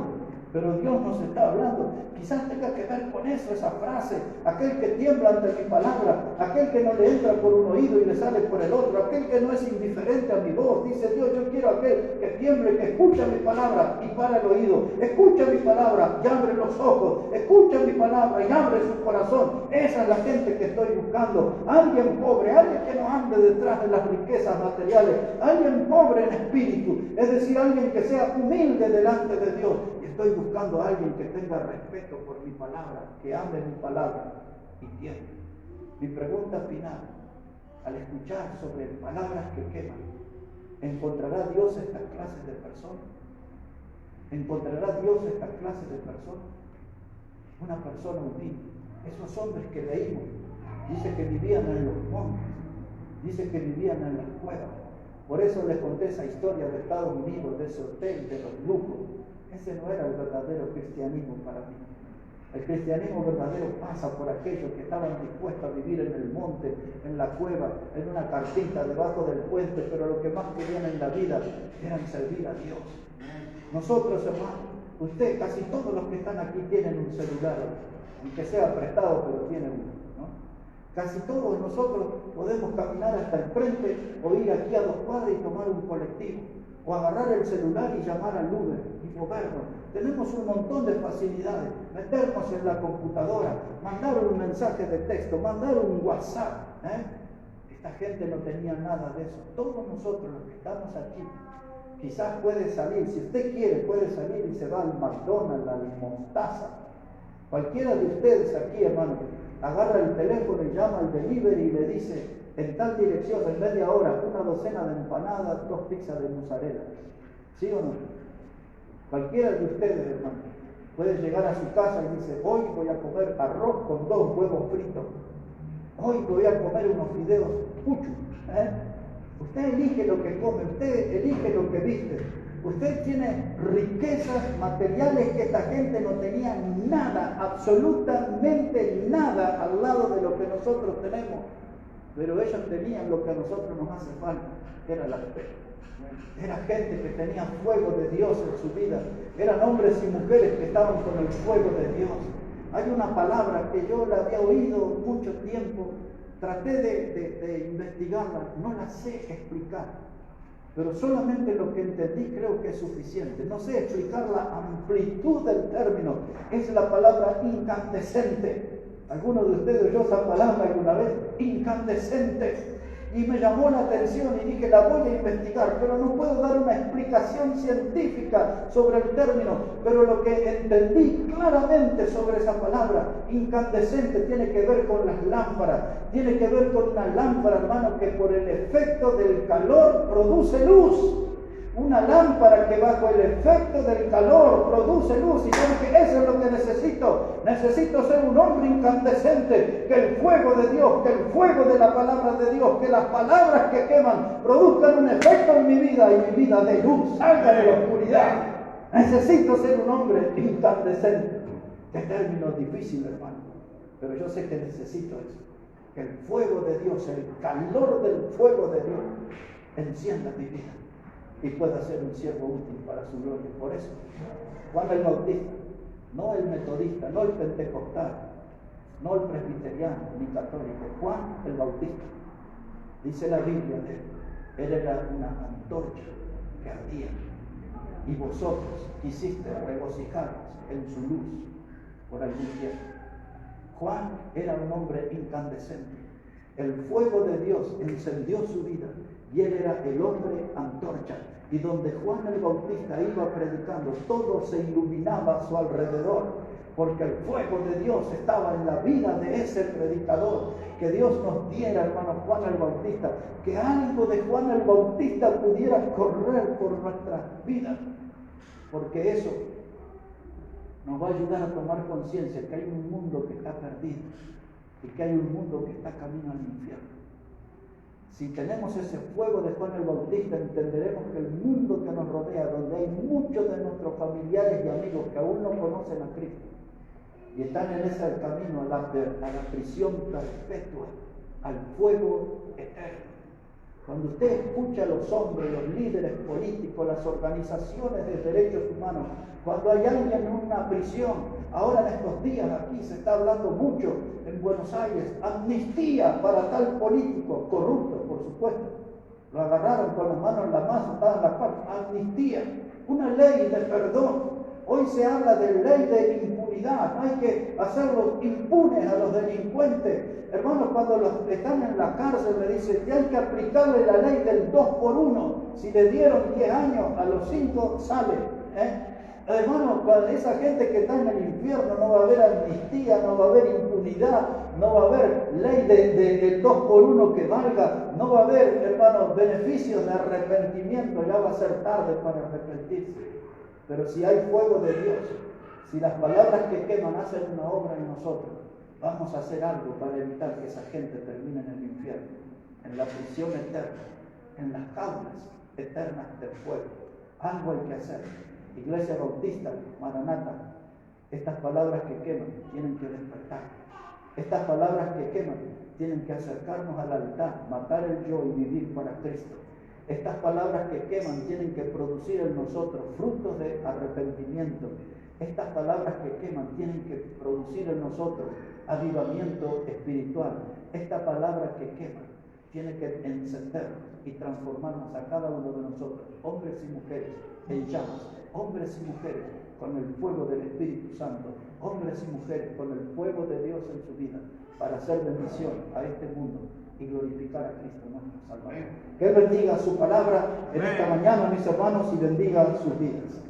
Pero Dios nos está hablando. Quizás tenga que ver con eso, esa frase. Aquel que tiembla ante mi palabra, aquel que no le entra por un oído y le sale por el otro, aquel que no es indiferente a mi voz. Dice Dios, yo quiero aquel que tiemble, que escucha mi palabra y para el oído. Escucha mi palabra y abre los ojos. Escucha mi palabra y abre su corazón. Esa es la gente que estoy buscando. Alguien pobre, alguien que no ande detrás de las riquezas materiales. Alguien pobre en espíritu. Es decir, alguien que sea humilde delante de Dios. Estoy buscando a alguien que tenga respeto por mi palabra, que ame mi palabra y tiemble. Mi pregunta final, al escuchar sobre palabras que queman, ¿encontrará Dios estas clases de personas? ¿Encontrará Dios estas clases de personas? Una persona humilde. Esos hombres que leímos, dice que vivían en los montes, dice que vivían en las cuevas. Por eso les conté esa historia de Estados Unidos, de ese hotel, de los lujos. Ese no era el verdadero cristianismo para mí. El cristianismo verdadero pasa por aquellos que estaban dispuestos a vivir en el monte, en la cueva, en una carpita, debajo del puente, pero lo que más querían en la vida era servir a Dios. Nosotros, hermanos, usted, casi todos los que están aquí tienen un celular, aunque sea prestado, pero tienen uno, ¿no? Casi todos nosotros podemos caminar hasta el frente o ir aquí a 2 cuadras y tomar un colectivo, o agarrar el celular y llamar al Uber y movernos. Tenemos un montón de facilidades, meternos en la computadora, mandar un mensaje de texto, mandar un WhatsApp. Esta gente no tenía nada de eso. Todos nosotros los que estamos aquí, quizás puede salir, si usted quiere, puede salir y se va al McDonald's, al Mostaza. Cualquiera de ustedes aquí, hermano, agarra el teléfono y llama al delivery y le dice, en tal dirección, en media hora, 1 docena de empanadas, 2 pizzas de mozzarella. ¿Sí o no? Cualquiera de ustedes, hermano, puede llegar a su casa y dice, hoy voy a comer arroz con 2 huevos fritos. Hoy voy a comer unos fideos puchos. Usted elige lo que come, usted elige lo que viste. Usted tiene riquezas materiales que esta gente no tenía nada, absolutamente nada al lado de lo que nosotros tenemos. Pero ellos tenían lo que a nosotros nos hace falta, que era la fe. Era gente que tenía fuego de Dios en su vida. Eran hombres y mujeres que estaban con el fuego de Dios. Hay una palabra que yo la había oído mucho tiempo, traté de investigarla, no la sé explicar, pero solamente lo que entendí creo que es suficiente. No sé explicar la amplitud del término. Es la palabra incandescente. Algunos de ustedes oyó esa palabra alguna vez, incandescente, y me llamó la atención y dije, la voy a investigar, pero no puedo dar una explicación científica sobre el término, pero lo que entendí claramente sobre esa palabra, incandescente, tiene que ver con las lámparas, tiene que ver con una lámpara, hermano, que por el efecto del calor produce luz. Una lámpara que bajo el efecto del calor produce luz. Y yo dije, eso es lo que necesito. Necesito ser un hombre incandescente. Que el fuego de Dios, que el fuego de la palabra de Dios, que las palabras que queman produzcan un efecto en mi vida y mi vida de luz. Salga de la oscuridad. Necesito ser un hombre incandescente. Qué término difícil, hermano. Pero yo sé que necesito eso. Que el fuego de Dios, el calor del fuego de Dios, encienda mi vida y pueda ser un siervo útil para su gloria. Por eso, Juan el Bautista, no el metodista, no el pentecostal, no el presbiteriano ni católico, Juan el Bautista, dice la Biblia de él, él era una antorcha que ardía, y vosotros quisisteis regocijaros en su luz por algún tiempo. Juan era un hombre incandescente. El fuego de Dios encendió su vida y él era el hombre antorcha. Y donde Juan el Bautista iba predicando, todo se iluminaba a su alrededor, porque el fuego de Dios estaba en la vida de ese predicador. Que Dios nos diera, hermano, Juan el Bautista, que algo de Juan el Bautista pudiera correr por nuestras vidas, porque eso nos va a ayudar a tomar conciencia que hay un mundo que está perdido y que hay un mundo que está camino al infierno. Si tenemos ese fuego de Juan el Bautista, entenderemos que el mundo que nos rodea, donde hay muchos de nuestros familiares y amigos que aún no conocen a Cristo y están en ese camino a la prisión perpetua, al fuego eterno, Cuando usted escucha a los hombres, los líderes políticos, las organizaciones de derechos humanos, cuando hay alguien en una prisión, ahora en estos días aquí se está hablando mucho en Buenos Aires, amnistía para tal político, corrupto por supuesto, lo agarraron con las manos en la masa, estaba en la cárcel, amnistía, una ley de perdón. Hoy se habla de ley de impunidad, hay que hacerlos impunes a los delincuentes. Hermanos, cuando los están en la cárcel le dicen que hay que aplicarle la ley del 2 por 1. Si le dieron 10 años, a los 5 sale. Hermanos, para esa gente que está en el infierno no va a haber amnistía, no va a haber impunidad, no va a haber ley del 2 por 1 que valga, no va a haber, hermanos, beneficios de arrepentimiento, ya va a ser tarde para arrepentirse. Pero si hay fuego de Dios, si las palabras que queman hacen una obra en nosotros, vamos a hacer algo para evitar que esa gente termine en el infierno, en la prisión eterna, en las jaulas eternas del fuego. Algo hay que hacer. Iglesia Bautista, Maranata, estas palabras que queman tienen que despertar. Estas palabras que queman tienen que acercarnos al altar, matar el yo y vivir para Cristo. Estas palabras que queman tienen que producir en nosotros frutos de arrepentimiento. Estas palabras que queman tienen que producir en nosotros avivamiento espiritual. Esta palabra que quema tiene que encendernos y transformarnos a cada uno de nosotros, hombres y mujeres, en llamas, hombres y mujeres con el fuego del Espíritu Santo, hombres y mujeres con el fuego de Dios en su vida, para hacer bendición a este mundo y glorificar a Cristo nuestro Salvador. Que bendiga su palabra en esta mañana, mis hermanos, y bendiga sus vidas.